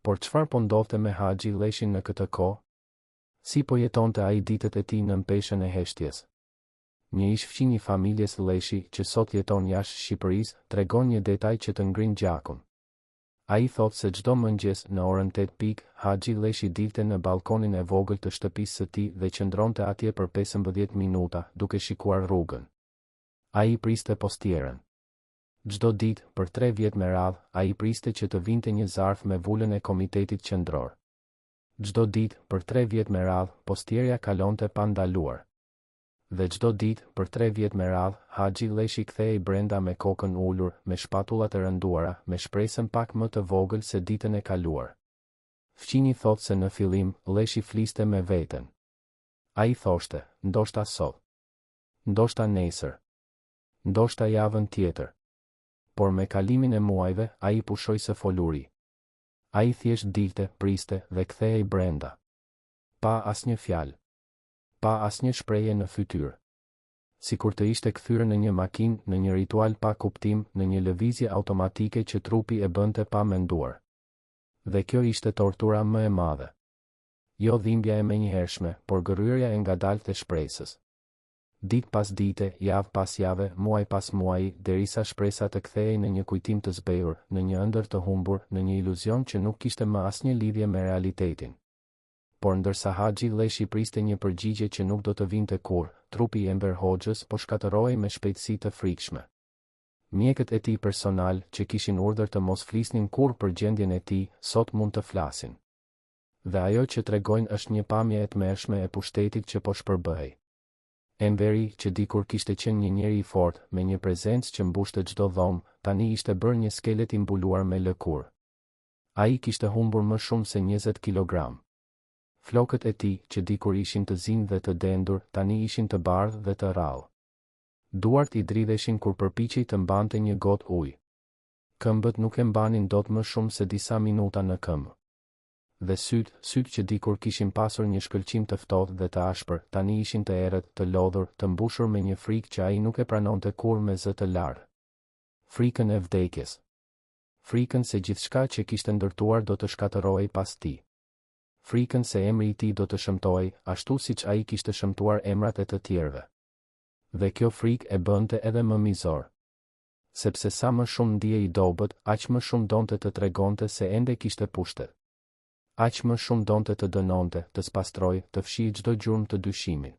Por çfarë po ndodhte me Haxhi Leshin në këtë kohë? Si po jetonte ai ditët e tij në peshën e heshtjes? Një ish fëmijë i familjes Leshi, që sot jeton jashtë Shqipërisë, tregon një detaj që të ngrin gjakun. Ai thot se çdo mëngjes në orën 8 Haxhi Leshi dilte në balkonin e vogël të shtëpisë së tij dhe qëndronte atje për 15 minuta, duke shikuar rrugën. Ai priste postierën. Çdo ditë, për 3 vjet me radhë, ai priste që të vinte një zarf me vulën e Komitetit Qendror. Çdo ditë, për 3 vjet me radhë, postierja kalonte pa ndaluar. Dhe çdo ditë, për 3 vjet me radhë, Haxhi Leshi kthehej brenda me kokën ulur, me shpatullat e rënduara, me shpresën pak më të vogël se ditën e kaluar. Fqini thot se në fillim, Leshi fliste me veten. Ai thoshte, ndoshta sot. Ndoshta nesër. Ndoshta javën tjetër. Por me kalimin e muajve, ai pushoi së foluri. Ai thjesht dilte, priste dhe kthehej brenda. Pa asnjë fjalë. Pa asnjë shprehje në fytyrë. Sikur të ishte kthyer në një makinë, në një ritual pa kuptim, në një lëvizje automatike që trupi e bënte pa menduar. Dhe kjo ishte tortura më e madhe. Jo dhimbja e menjëhershme, por gërryrja e ngadaltë e shpresës. Ditë pas dite, javë pas jave, muaj pas muaji, derisa shpresa të kthehej në një kujtim të zbehur, në një ëndër të humbur, në një iluzion që nuk kishte më asnjë lidhje me realitetin. Por ndërsa Haxhi Leshi priste një përgjigje që nuk do të vinte kurrë, trupi i Enver Hoxhës po shkatërrohej me shpejtësi të frikshme. Mjekët e tij personal, që kishin urdhër të mos flisnin kurrë për gjendjen e tij, sot mund të flasin. Dhe ajo që tregojnë është një pamje e tmerrshme e pushtetit që po shpërbëhej. Enveri, që dikur kishte qenë një njeri i fortë, me një prezencë që mbushte çdo dhomë, tani ishte bërë një skelet i mbuluar me lëkurë. Ai kishte humbur më shumë se 20 kilogram. Flokët e tij, që dikur ishin të zinë dhe të dendur, tani ishin të bardhë dhe të rrallë. Duart i dridheshin kur përpiqej të mbante një gotë ujë. Këmbët nuk e mbanin dot më shumë se disa minuta në këmbë. Dhe sytë që dikur kishin pasur një shkëlqim të ftohtë dhe të ashpër, tani ishin të errët, të lodhur, të mbushur me një frikë që ai nuk e pranonte kur me zë të larë. Frikën e vdekjes. Frikën se gjithçka që kishte ndërtuar do të shkatërrohej pas tij. Frikën se emri i tij do të shëmtohej, ashtu siç ai kishte shëmtuar emrat e të tjerëve. Dhe kjo frikë e bënte edhe më mizor. Sepse sa më shumë ndije i dobët, aq më shumë donte të tregonte se ende kishte pushtet. Aq më shumë donte të dënonte, të spastroj, të fshijë çdo gjurmë të dyshimin.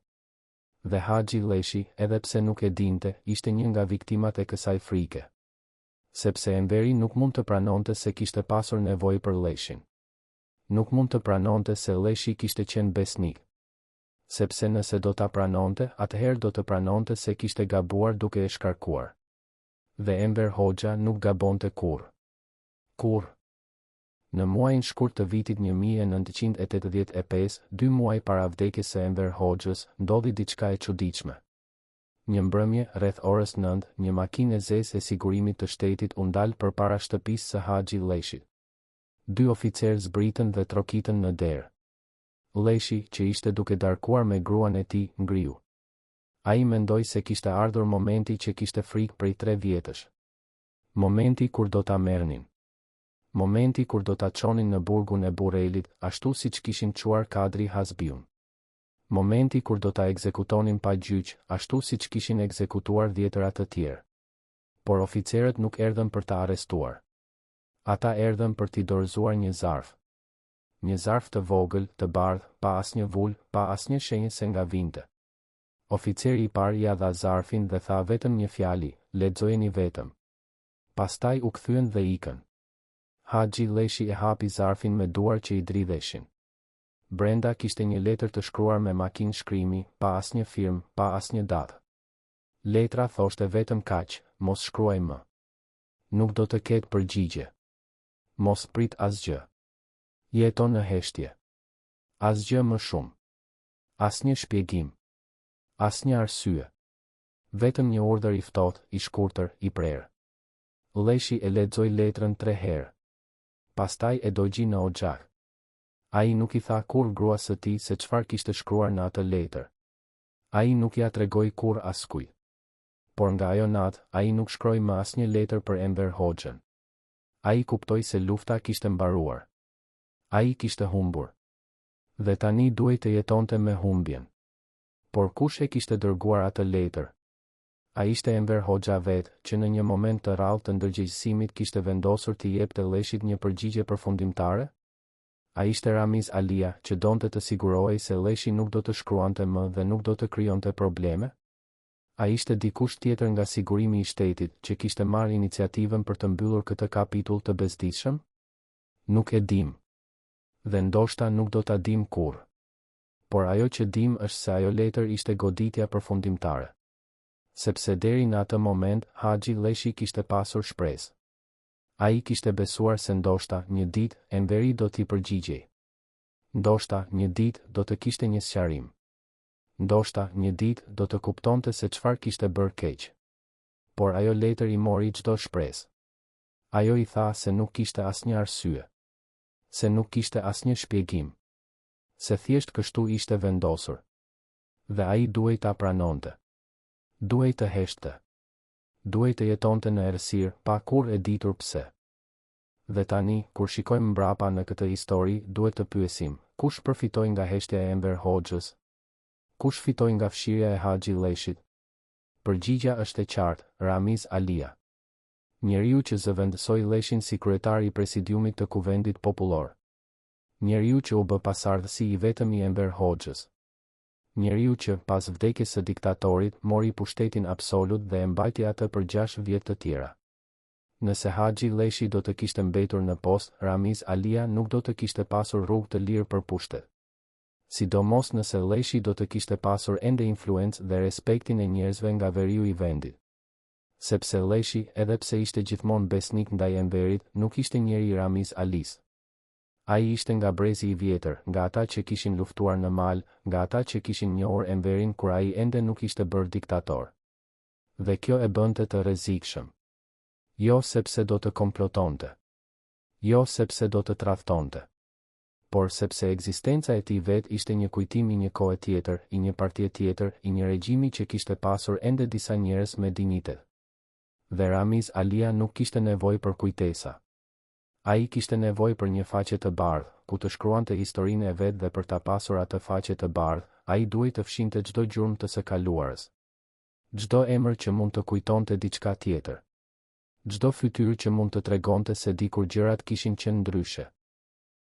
Dhe Haxhi Leshi, edhe pse nuk e dinte, ishte një nga viktimat e kësaj frike. Sepse Enveri nuk mund të pranonte se kishte pasur nevojë për Leshin. Nuk mund të pranonte se Leshi kishte qenë besnik. Sepse nëse do ta pranonte, atëherë do të pranonte se kishte gabuar duke e shkarkuar. Dhe Enver Hoxha nuk gabonte kurrë. Kurrë. Në muajin shkurt të vitit 1985, 2 muaj para vdekjes së Enver Hoxhës, ndodhi diçka e çuditshme. Një mbrëmje, rreth orës 9, një makinë e zezë e sigurimit të shtetit u ndal përpara shtëpisë së Haxhi Leshit. 2 oficerë zbritën dhe trokitën në derë. Leshi, që ishte duke darkuar me gruan e tij, ngriu. Ai mendoi se kishte ardhur momenti që kishte frikë prej 3 vjetësh. Momenti kur do ta merrnin. Momenti kur do ta çonin në burgun e Burrelit, ashtu siç kishin çuar Kadri Hasbiun. Momenti kur do ta ekzekutonin pa gjyq, ashtu siç kishin ekzekutuar 10 të tjerë. Por oficerët nuk erdhën për ta arrestuar. Ata erdhën për t'i dorëzuar një zarf. Një zarf të vogël, të bardhë, pa asnjë vul, pa asnjë shenjë se nga vinte. Oficeri i parë ja dha zarfin dhe tha vetëm një fjali, lexojeni vetëm. Pastaj u kthyen dhe ikën. Haxhi Leshi e hapi zarfin me duar që i dridheshin. Brenda kishte një letër të shkruar me makinë shkrimi, pa asnjë firmë, pa asnjë datë. Letra thoshte vetëm kaq, mos shkruaj më. Nuk do të ketë përgjigje. Mos prit asgjë. Jeto në heshtje. Asgjë më shumë. Asnjë shpjegim. Asnjë arsye. Vetëm një urdhër i ftohtë, i shkurtër, i prerë. Leshi e lexoi letrën 3 herë. Pastaj e dogji në oxhak. Ai nuk i tha kur gruas së tij se çfarë kishte shkruar në atë letër. Ai nuk ja tregoi kur askujt. Por nga ajo natë, ai nuk shkroi më asnjë letër për Enver Hoxhën. Ai kuptoi se lufta kishte mbaruar. Ai kishte humbur. Dhe tani duhej të jetonte me humbjen. Por kush e kishte dërguar atë letër? Ai ishte Enver Hoxha vetë, që në një moment të rrallë të ndërgjegjësimit kishte vendosur t'i jepte Leshit një përgjigje përfundimtare? Ai ishte Ramiz Alia, që donte të sigurohej se Leshi nuk do të shkruante më dhe nuk do të krijonte probleme? Ai ishte dikush tjetër nga sigurimi i shtetit, që kishte marrë iniciativën për të mbyllur këtë kapitull të bezdishëm? Nuk e dim. Dhe ndoshta nuk do ta dim kurrë. Por ajo që dim është se ajo letër ishte goditja përfundimtare. Sepse deri në atë moment, Haxhi Leshi kishte pasur shpresë. Ai kishte besuar se ndoshta, një ditë, Enveri do t'i përgjigjej. Ndoshta, një ditë, do të kishte një sqarim. Ndoshta, një ditë, do të kuptonte se çfarë kishte bërë keq. Por ajo letër i mori çdo shpresë. Ajo i tha se nuk kishte asnjë arsye. Se nuk kishte asnjë shpjegim. Se thjesht kështu ishte vendosur. Dhe ai duhej ta pranonte. Duhej të heshte. Duhej të jetonte në errësirë, pa kur e ditur pse. Dhe tani, kur shikojmë mbrapa në këtë histori, duhet të pyesim, kush përfitoi nga heshtja e Enver Hoxhës? Kush fitoi nga fshirja e Haxhi Leshit? Përgjigja është e qartë, Ramiz Alia. Njeriu që zëvendësoi Leshin si kryetar i presidiumit të Kuvendit Popullor. Njeriu që u bë pasardhësi i vetëm i Enver Hoxhës. Njeriu që, pas vdekjes së diktatorit, mori pushtetin absolut dhe e mbajti atë për 6 vjet të tjera. Nëse Haxhi Leshi do të kishte mbetur në postë, Ramiz Alia nuk do të kishte pasur rrugë të lirë për pushtet. Sidomos nëse Leshi do të kishte pasur ende influencë dhe respektin e njerëzve nga veriu i vendit. Sepse Leshi, edhe pse ishte gjithmonë besnik ndaj Enverit, nuk ishte njeri i Ramiz Alis. Ai ishte nga brezi i vjetër, nga ata që kishin luftuar në mal, nga ata që kishin njohur Enverin kur ai ende nuk ishte bërë diktator. Dhe kjo e bënte të rrezikshëm. Jo sepse do të komplotonte. Jo sepse do të tradhtonte. por sepse ekzistenca e tij vet ishte një kujtim i një kohe tjetër, i një partie tjetër, i një regjimi që kishte pasur ende disa njerëz me dinjitet. Dhe Ramiz Alia nuk kishte nevojë për kujtesa. Ai kishte nevojë për një faqe të bardhë, ku të shkruante historinë e vet dhe për ta pasur atë faqe të bardhë, ai duhej të fshinte çdo gjurmë të së kaluarës. Çdo emër që mund të kujtonte diçka tjetër. Çdo fytyrë që mund të tregonte se dikur gjërat kishin qenë ndryshe.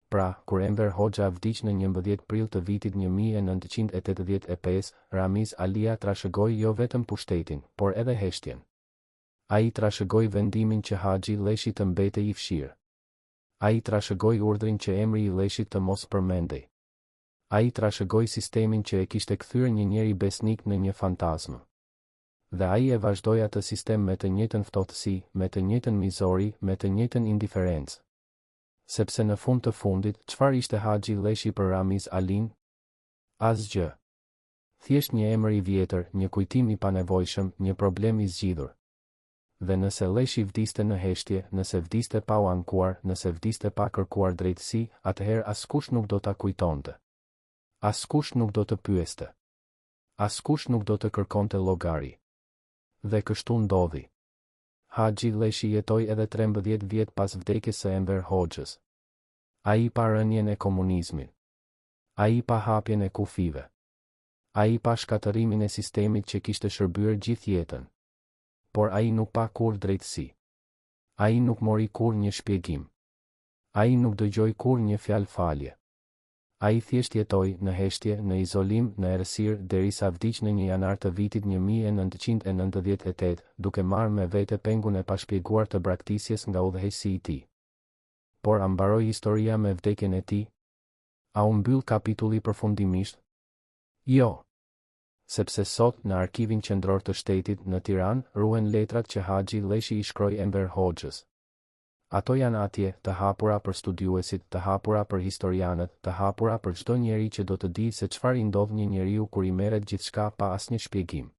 Pra, kur Enver Hoxha vdiq në 11 prill të vitit 1985, Ramiz Alia trashëgoi jo vetëm pushtetin, por edhe heshtjen. Ai trashëgoi vendimin që Haxhi Leshi të mbetej I fshirë. Ai trashëgoi urdhrin që emri I Leshit të mos përmendej. Ai trashëgoi sistemin që e kishte kthyer një njeri besnik në një fantazmë. Dhe ai e vazhdoi atë sistem me të njëjtën ftohtësi, me të njëjtën mizori, me të njëjtën indiferencë. Sepse në fund të fundit, çfarë ishte Haxhi Leshi për Ramiz Alin? Asgjë. Thjesht një emër I vjetër, një kujtim I panevojshëm, një problem I zgjidhur. Dhe nëse Leshi vdiste në heshtje, nëse vdiste pa u ankuar, nëse vdiste pa kërkuar drejtësi, atëherë askush nuk do ta kujtonte. Askush nuk do të pyeste. Askush nuk do të kërkonte llogari. Dhe kështu ndodhi. Haxhi Leshi jetoi edhe 13 vjet pas vdekjes së Enver Hoxhës. Ai pa rënien e komunizmit. Ai pa hapjen e kufive. Ai pa shkatërimin e sistemit që kishte shërbyer gjithë jetën. Por ai nuk pa kur drejtësi. Ai nuk mori kur një shpjegim. Ai nuk dëgjoi kur një fjalë falje. Ai thjesht jetoi në heshtje, në izolim, në errësirë derisa vdiq në 1 janar të vitit 1998, duke marrë me vete pengun e pashpjeguar të braktisjes nga udhëheqësi I tij. Por a mbaroi historia me vdekjen e tij? A u mbyll kapitulli përfundimisht? Jo. Sepse sot në Arkivin Qendror të Shtetit në Tiranë ruhen letrat që Haxhi Leshi I shkroi Enver Hoxhës. Ato janë atje, të hapura për studiuesit, të hapura për historianët, të hapura për çdo njeri që do të di se çfarë I ndodh një njeriu kur I merret gjithçka pa asnjë shpjegim.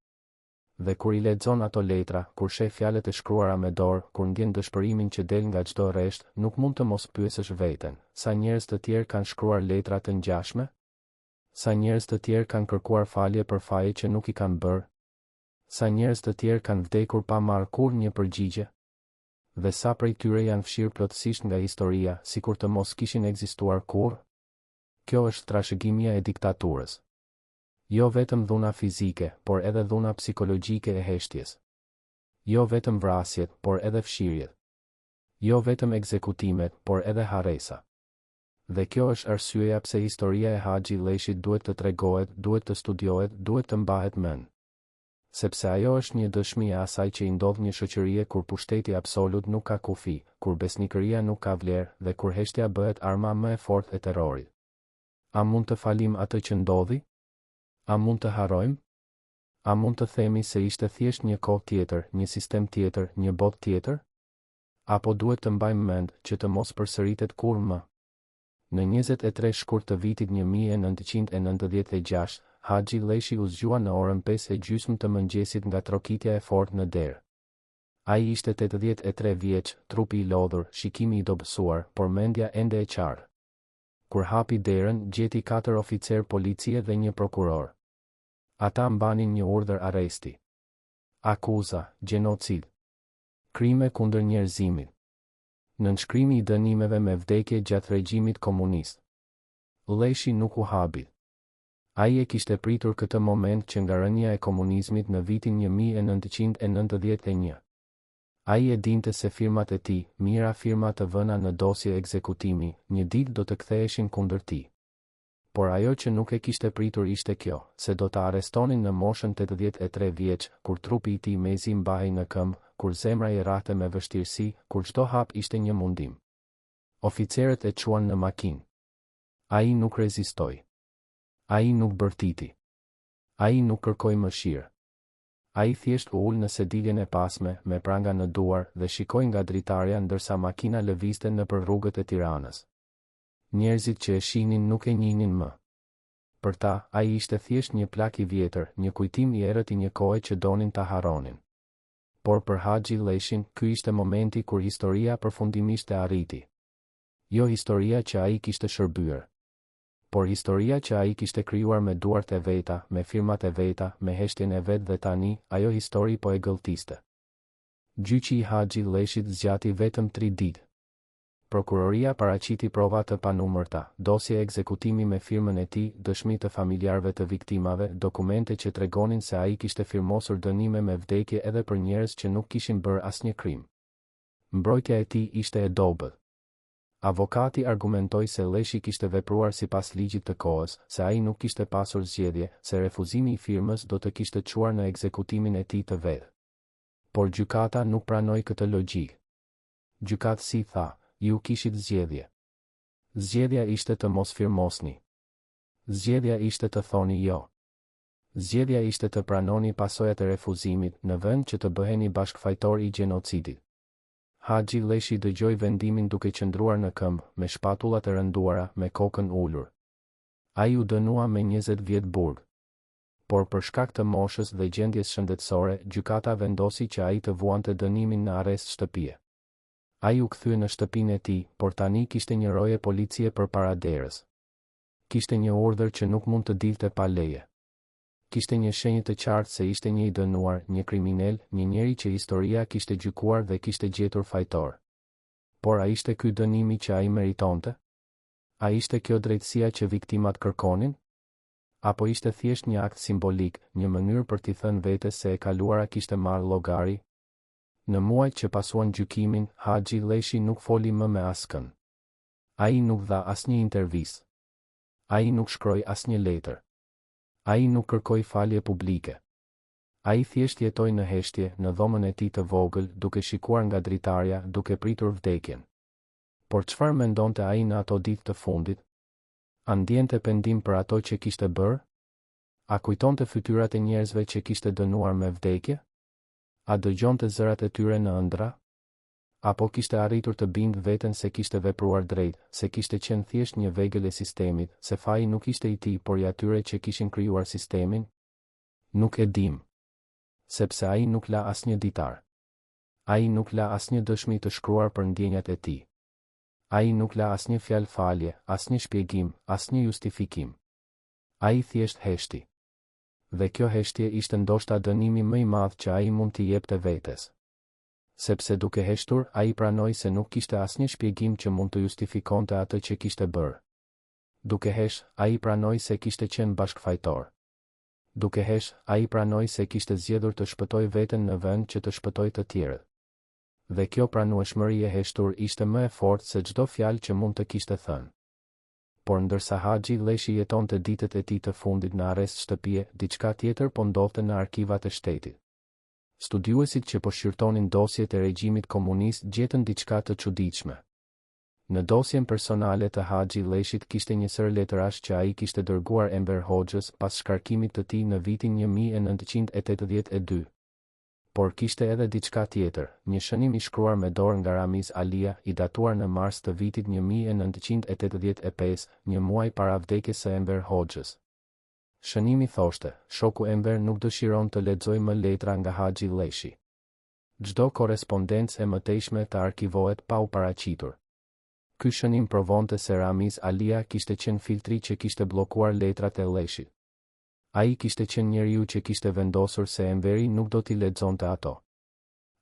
Dhe kur I lexon ato letra, kur sheh fjalët e shkruara me dorë, kur ndjen dëshpërimin që del nga çdo rresht, nuk mund të mos pyesësh veten, sa njerëz të tjerë kanë shkruar letra të ngjashme? Sa njerëz të tjerë kanë kërkuar falje për faje që nuk I kanë bërë? Sa njerëz të tjerë kanë vdekur pa marrë kurrë një përgjigje? Dhe sa prej tyre janë fshirë plotësisht nga historia, sikur të mos kishin ekzistuar kurrë? Kjo është trashëgimia e diktaturës. Jo vetëm dhuna fizike, por edhe dhuna psikologjike e heshtjes. Jo vetëm vrasjet, por edhe fshirjet. Jo vetëm ekzekutimet, por edhe harresa. Dhe kjo është arsyeja pse historia e Haxhi Leshit duhet të tregohet, duhet të studiohet, duhet të mbahet mend. Sepse ajo është një dëshmi e asaj që I ndodh një shoqërie kur pushteti absolut nuk ka kufi, kur besnikëria nuk ka vlerë dhe kur heshtja bëhet arma më e fortë e terrorit. A mund të falim atë që ndodhi? A mund të harrojmë? A mund të themi se ishte thjesht një kohë tjetër, një sistem tjetër, një botë tjetër? Apo duhet të mbajmë mend që të mos përsëritet kurrë më? Në 23 shkurt të vitit 1996, Haxhi Leshi u zgjua në orën 5:30 të mëngjesit nga trokitja e fortë në derë. Ai ishte 83 vjeç, trupi I lodhur, shikimi I dobësuar, por mendja ende e qartë. Kur hapi derën, gjeti 4 oficer policie dhe një prokuror. Ata mbanin një urdhër arresti. Akuza, gjenocid. Krime kundër njerëzimit. Nënshkrimi I dënimeve me vdekje gjatë regjimit komunist. Leshi nuk u habi. Ai e kishte pritur këtë moment që nga rënia e komunizmit në vitin 1991. Ai e dinte se firmat e tij, mira firma të vëna në dosje ekzekutimi, një ditë do të ktheheshin kundër tij. Por ajo që nuk e kishte pritur ishte kjo, se do ta arrestonin në moshën 83 vjeç, kur trupi I tij mezi mbahej në këmbë, kur zemra I rrahte me vështirësi, kur çdo hap ishte një mundim. Oficerët e çuan në makinë. Ai nuk rezistoi. Ai nuk bërtiti. Ai nuk kërkoi mëshirë. Ai thjesht u ul në sediljen e pasme, me pranga në duar dhe shikoi nga dritarja ndërsa makina lëvizte nëpër rrugët e Tiranës. Njerëzit që e shihnin nuk e njihnin më. Për ta, ai ishte thjesht një plak I vjetër, një kujtim I errët I një kohe që donin ta harronin. Por për Haxhi Leshin, ky ishte momenti kur historia përfundimisht e arriti. Jo historia që ai kishte shërbyer. por historia që ai kishte krijuar me duart e veta, me firmat e veta, me heshtjen e vet dhe tani, ajo histori po e gëlltiste. Gjyqi i Haxhi Lleshit zgjati vetëm 3 ditë. Prokuroria paraqiti prova të panumërta, dosje ekzekutimi me firmën e tij, dëshmi të familjarëve të viktimave, dokumente që tregonin se ai kishte firmosur dënime me vdekje edhe për njerëz që nuk kishin bërë asnjë krim. Mbrojtja e tij ishte e dobët. Avokati argumentoi se Lleshi kishte vepruar sipas ligjit të kohës, se ai nuk kishte pasur zgjedhje, se refuzimi i firmës do të kishte çuar në ekzekutimin e tij të vetë. Por gjykata nuk pranoi këtë logjik. Gjykatësi tha, ju kishit zgjedhje. Zgjedhja ishte të mos firmosni. Zgjedhja ishte të thoni jo. Zgjedhja ishte të pranoni pasojat e refuzimit, në vend që të bëheni bashkëfajtor i gjenocidit. Haxhi Lleshi dëgjoi vendimin duke qëndruar në këmbë, me shpatullat e rënduara, me kokën ulur. Ai u dënua me 20 vjet burg. Por për shkak të moshës dhe gjendjes shëndetësore, gjykata vendosi që ai të vuante dënimin në arrest shtëpie. Ai u kthye në shtëpinë e tij, por tani kishte një roje policie përpara derës. Kishte një urdhër që nuk mund të dilte pa leje. Kishte një shenjë të qartë se ishte një i dënuar, një kriminal, një njeri që historia kishte gjykuar dhe kishte gjetur fajtor. Por a ishte ky dënimi që ai meritonte? A ishte kjo drejtësia që viktimat kërkonin? Apo ishte thjesht një akt simbolik, një mënyrë për t'i thënë vetes se e kaluara kishte marrë llogari? Në muajt që pasuan gjykimin, Haxhi Lleshi nuk foli më me askën. Ai nuk dha asnjë intervistë. Ai nuk shkroi asnjë letër. Ai nuk kërkoi falje publike. Ai thjesht jetoi në heshtje, në dhomën e tij të vogël, duke shikuar nga dritarja, duke pritur vdekjen. Por çfarë mendonte ai në ato ditë të fundit? A ndjente pendim për ato që kishte bërë? A kujtonte fytyrat e njerëzve që kishte dënuar me vdekje? A dëgjonte zërat e tyre në ëndra? Apo kishte arritur të bindë veten se kishte vepruar drejt, se kishte qenë thjesht një vegël e sistemit, se faji nuk ishte i tij por i atyre që kishin krijuar sistemin? Nuk e dim. Sepse ai nuk la asnjë ditar. Ai nuk la asnjë dëshmi të shkruar për ndjenjat e tij. Ai nuk la asnjë fjalë falje, asnjë shpjegim, asnjë justifikim. Ai thjesht heshti. Dhe kjo heshtje ishte ndoshta dënimi më i madh që ai mund t'i jepte vetes. Sepse duke heshtur, ai pranoi se nuk kishte asnjë shpjegim që mund të justifikonte atë që kishte bërë. Duke hesh, ai pranoi se kishte qenë bashkëfajtor. Duke hesh, ai pranoi se kishte zgjedhur të shpëtojë veten në vend që të shpëtojë të tjerët. Dhe kjo pranueshmëri e heshtur ishte më e fortë se çdo fjalë që mund të kishte thënë. Por ndërsa Haxhi Lleshi jetonte ditët e tij të fundit në arrest shtëpie, diçka tjetër po ndodhte në arkivat e shtetit. Studiuesit që po shqyrtonin dosjet e regjimit komunist gjetën diçka të çuditshme. Në dosjen personale të Haxhi Lleshit kishte një sër letrash që ai kishte dërguar Enver Hoxhës pas shkarkimit të tij në vitin 1982. Por kishte edhe diçka tjetër, një shënim i shkruar me dorë nga Ramiz Alia, i datuar në mars të vitit 1985, një muaj para vdekjes së Enver Hoxhës. Shënimi thoshte, shoku Enver nuk dëshiron të lexojë më letra nga Haxhi Lleshi. Çdo korrespondencë e mëtejshme të arkivohet pa u paraqitur. Ky shënim provonte se Ramiz Alia kishte qenë filtri që kishte bllokuar letrat e Lleshit. Ai kishte qenë njeriu që kishte vendosur se Enveri nuk do t'i lexonte ato.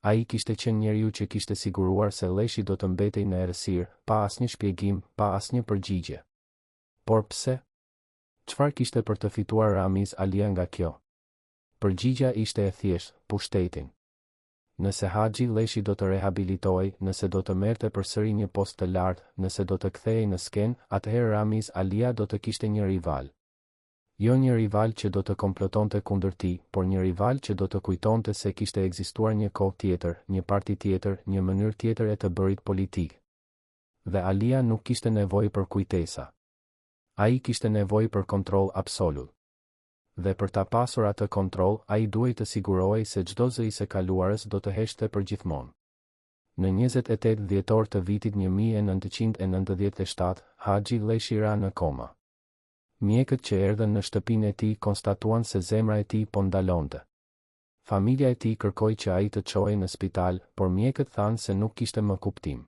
Ai kishte qenë njeriu që kishte siguruar se Lleshi do të mbetej në errësirë, pa asnjë shpjegim, pa asnjë përgjigje. Por pse? Çfarë kishte për të fituar Ramiz Alia nga kjo? Përgjigja ishte e thjeshtë, pushtetin. Nëse Haxhi Lleshi do të rehabilitohej, nëse do të merrte përsëri një post të lartë, nëse do të kthehej në skenë, atëherë Ramiz Alia do të kishte një rival. Jo një rival që do të komplotonte kundër tij, por një rival që do të kujtonte se kishte ekzistuar një kohë tjetër, një parti tjetër, një mënyrë tjetër e të bërit politik. Dhe Alia nuk kishte nevojë për kujtesa. Ai kishte nevojë për kontroll absolut. Dhe për ta pasur atë kontroll, ai duhej të sigurohej se çdo zë i së kaluarës do të heshte përgjithmonë. Në 28 dhjetor të vitit 1997, Haxhi Lleshi ra në koma. Mjekët që erdhën në shtëpinë e tij konstatuan se zemra e tij po ndalonte. Familja e tij kërkoi që ai të çohej në spital, por mjekët thanë se nuk kishte më kuptim.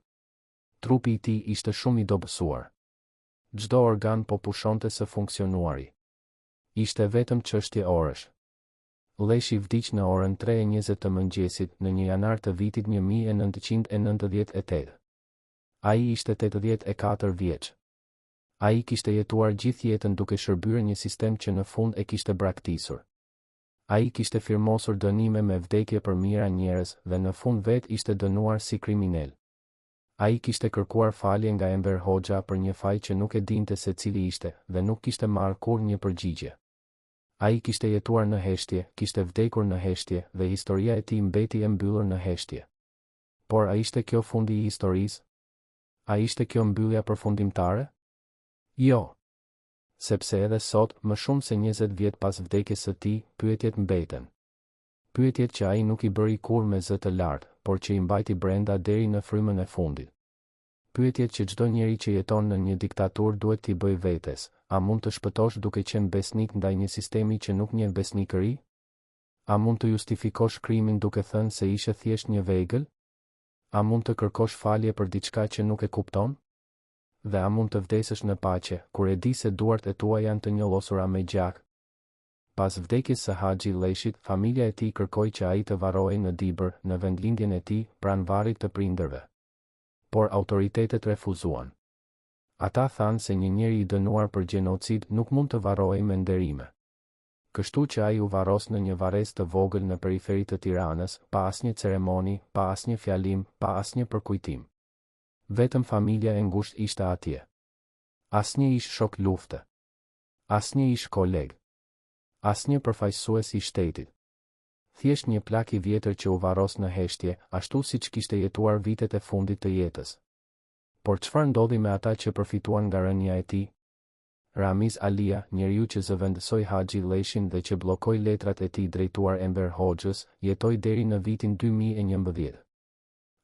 Trupi i tij ishte shumë i dobësuar. Çdo organ po pushonte së funksionuari. Ishte vetëm çështje orësh. Leshi vdiq në orën 3:20 të mëngjesit në 1 janar të vitit 1998. Ai ishte 84 vjeç. Ai kishte jetuar gjithë jetën duke shërbyer një sistem që në fund e kishte braktisur. Ai kishte firmosur dënime me vdekje për mijëra njerëz dhe në fund vet ishte dënuar si kriminal. Ai kishte kërkuar falje nga Enver Hoxha për një faj që nuk e dinte se cili ishte dhe nuk kishte marrë kur një përgjigje. Ai kishte jetuar në heshtje, kishte vdekur në heshtje dhe historia e tij mbeti e mbyllur në heshtje. Por a ishte kjo fundi i historisë? A ishte kjo mbyllja përfundimtare? Jo. Sepse edhe sot, më shumë se 20 vjet pas vdekjes së tij, pyetjet mbeten. Pyetjet që ai nuk i bëri kur me zë të lartë, por që i mbajti brenda deri në frymën e fundit. Pyetjet që çdo njeri që jeton në një diktaturë duhet t'i bëjë vetes: a mund të shpëtosh duke qenë besnik ndaj një sistemi që nuk njeh besnikëri? A mund të justifikosh krimin duke thënë se ishe thjesht një vegël? A mund të kërkosh falje për diçka që nuk e kupton? Dhe a mund të vdesësh në paqe, kur e di se duart e tua janë të njollosura me gjak? Pas vdekjes së Haxhi Leshit, familja e tij kërkoi që ai të varrohej në Dibër, në vendlindjen e tij, pranë varrit të prindërve. Por autoritetet refuzuan. Ata thanë se një njeri i dënuar për gjenocid nuk mund të varrohej me nderime. Kështu që ai u varros në një varrezë të vogël në periferi të Tiranës, pa asnjë ceremoni, pa asnjë fjalim, pa asnjë përkujtim. Vetëm familja e ngushtë ishte atje. Asnjë ish shok lufte. Asnjë ish koleg. Asnjë përfaqësues i shtetit. Thjesht një plak i vjetër që u varros në heshtje, ashtu siç kishte jetuar vitet e fundit të jetës. Por çfarë ndodhi me ata që përfituan nga rënja e tij? Ramiz Alia, njeriu që zëvendësoi Haxhi Leshin dhe që bllokoi letrat e tij drejtuar Enver Hoxhës, jetoi deri në vitin 2011.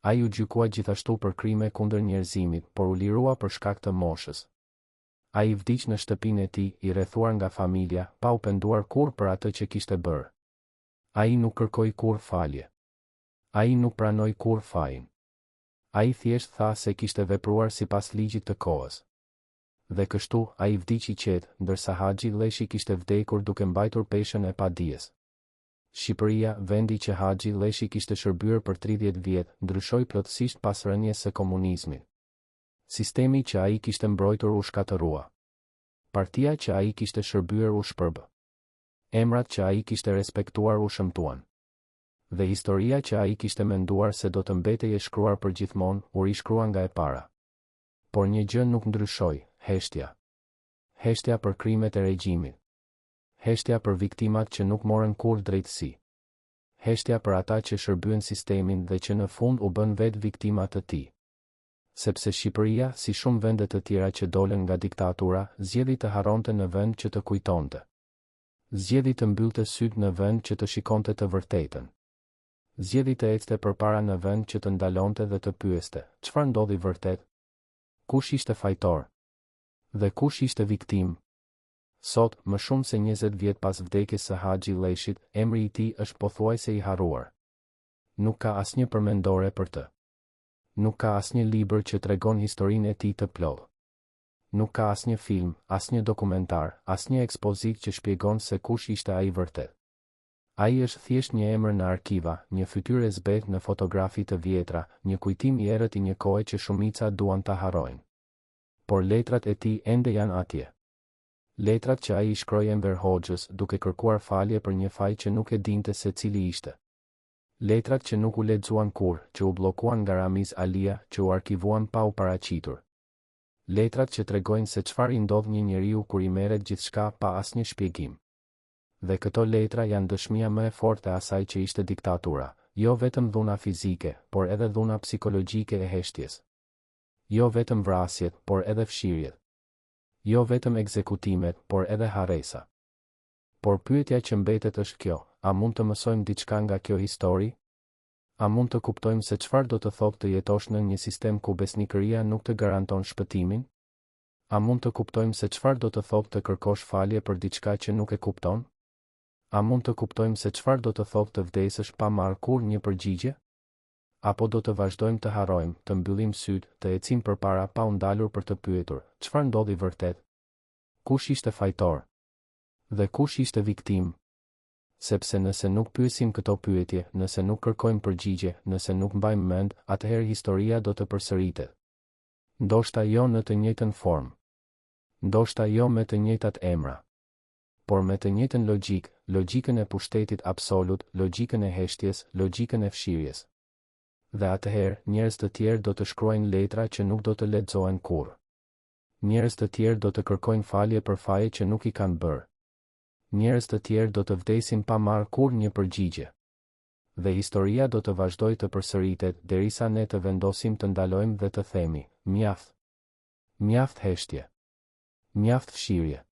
Ai u gjykua gjithashtu për krime kundër njerëzimit, por u lirua për shkak të moshës. Ai vdiq në shtëpinë e tij, i rrethuar nga familja, pa u penduar kurrë për atë që kishte bërë. Ai nuk kërkoi kurrë falje. Ai nuk pranoi kurrë fajin. Ai thjesht tha se kishte vepruar sipas ligjit të kohës. Dhe kështu, ai vdiq i qetë, ndërsa Haxhi Leshi kishte vdekur duke mbajtur peshën e padijes. Shqipëria, vendi që Haxhi Leshi kishte shërbyer për 30 vjet, ndryshoi plotësisht pas rënies së komunizmit. Sistemi që ai kishte mbrojtur u shkatërrua. Partia që ai kishte shërbyer u shpërb. Emrat që ai kishte respektuar u shëmtuan. Dhe historia që ai kishte menduar se do të mbetej e shkruar për gjithmonë, u rishkrua nga e para. Por një gjë nuk ndryshoi: heshtja. Heshtja për krimet e regjimit. Heshtja për viktimat që nuk morën kurrë drejtësi. Heshtja për ata që shërbyen sistemin dhe që në fund u bën vetë viktima të tij. Sepse Shqipëria, si shumë vende të tjera që dolën nga diktatura, zgjedhi të harronte në vend që të kujtonte. Zgjedhi të mbyllte syt në vend që të shikonte të vërtetën. Zgjedhi të ecte përpara në vend që të ndalonte dhe të pyeste: çfarë ndodhi vërtet? Kush ishte fajtor? Dhe kush ishte viktim? Sot, më shumë se 20 vjet pas vdekjes së Haxhi Leshit, emri i tij është pothuajse i harruar. Nuk ka asnjë përmendore për të. Nuk ka asnjë libër që tregon historinë e tij të plotë. Nuk ka asnjë film, asnjë dokumentar, asnjë ekspozit që shpjegon se kush ishte ai vërtet. Ai është thjesht një emër në arkiva, një fytyrë e zbetë në fotografi të vjetra, një kujtim i errët i një kohe që shumica duan ta harrojnë. Por letrat e tij ende janë atje. Letrat që ai i shkroi Enver Hoxhës duke kërkuar falje për një faj që nuk e dinte se cili ishte. Letrat që nuk u lexuan kurrë, që u bllokuan nga Ramiz Alia, që u arkivuan pa u paraqitur. Letrat që tregojnë se çfarë i ndodh një njeriu kur i merret gjithçka pa asnjë shpjegim. Dhe këto letra janë dëshmia më e fortë e asaj që ishte diktatura, jo vetëm dhuna fizike, por edhe dhuna psikologjike e heshtjes. Jo vetëm vrasjet, por edhe fshirjet. Jo vetëm ekzekutimet, por edhe harresa. Por pyetja që mbetet është kjo: a mund të mësojmë diçka nga kjo histori? A mund të kuptojmë se çfarë do të thotë të jetosh në një sistem ku besnikëria nuk të garanton shpëtimin? A mund të kuptojmë se çfarë do të thotë të kërkosh falje për diçka që nuk e kupton? A mund të kuptojmë se çfarë do të thotë të vdesësh pa marrë kurrë një përgjigje? Apo do të vazhdojmë të harrojmë, të mbyllim syt, të ecim përpara pa u ndalur për të pyetur, çfarë ndodhi vërtet? Kush ishte fajtor? Dhe kush ishte viktim? Sepse nëse nuk pyesim këto pyetje, nëse nuk kërkojmë përgjigje, nëse nuk mbajmë mend, atëherë historia do të përsëritet. Ndoshta jo në të njëjtën formë. Ndoshta jo me të njëjtat emra. Por me të njëjtën logjik, logjikën e pushtetit absolut, logjikën e heshtjes, logjikën e fshirjes. Dhe atëherë, njerëz të tjerë do të shkruajnë letra që nuk do të lexohen kurrë. Njerëz të tjerë do të kërkojnë falje për faje që nuk i kanë bërë. Njerëz të tjerë do të vdesin pa marrë kurrë një përgjigje. Dhe historia do të vazhdojë të përsëritet derisa ne të vendosim të ndalojmë dhe të themi, mjaft. Mjaft heshtje. Mjaft fshirje.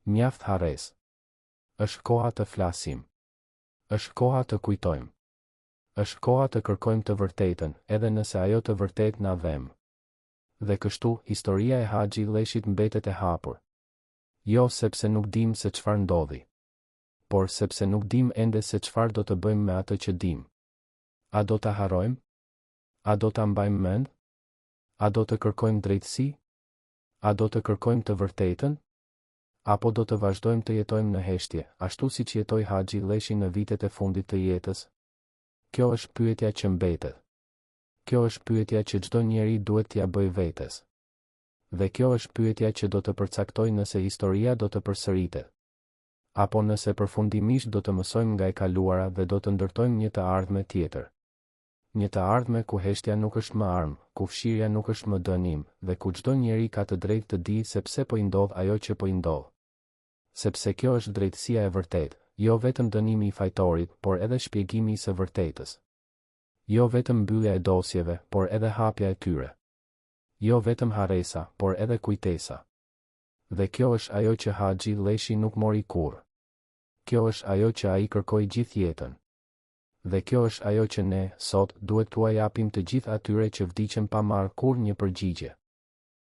Mjaft harres. Është koha të flasim. Është koha të kujtojmë. Është koha të kërkojmë të vërtetën, edhe nëse ajo të vërtetë na vëm. Dhe kështu, historia e Haxhi Lleshit mbetet e hapur. Jo sepse nuk dim se çfarë ndodhi, por sepse nuk dim ende se çfarë do të bëjmë me atë që dim. A do ta harrojmë? A do ta mbajmë mend? A do të kërkojmë drejtësi? A do të kërkojmë të vërtetën? Apo do të vazhdojmë të jetojmë në heshtje, ashtu siç jetoi Haxhi Lleshi në vitet e fundit të jetës? Kjo është pyetja që mbetet. Kjo është pyetja që çdo njeri duhet t'ia bëjë vetes. Dhe kjo është pyetja që do të përcaktojë nëse historia do të përsëritet. Apo nëse përfundimisht do të mësojmë nga e kaluara dhe do të ndërtojmë një të ardhme tjetër. Një të ardhme ku heshtja nuk është më armë, ku fshirja nuk është më dënim, dhe ku çdo njeri ka të drejtë të di se pse po i ndodh ajo që po i ndodh. Sepse kjo është drejtësia e vërtetë, jo vetëm dënimi i fajtorit, por edhe shpjegimi i së vërtetës. Jo vetëm mbyllja e dosjeve, por edhe hapja e tyre. Jo vetëm harresa, por edhe kujtesa. Dhe kjo është ajo që Haxhi Lleshi nuk mori kurrë. Kjo është ajo që ai kërkoi gjithë jetën. Dhe kjo është ajo që ne, sot, duhet t'ua japim të gjithë atyre që vdiqen pa marrë kurrë një përgjigje.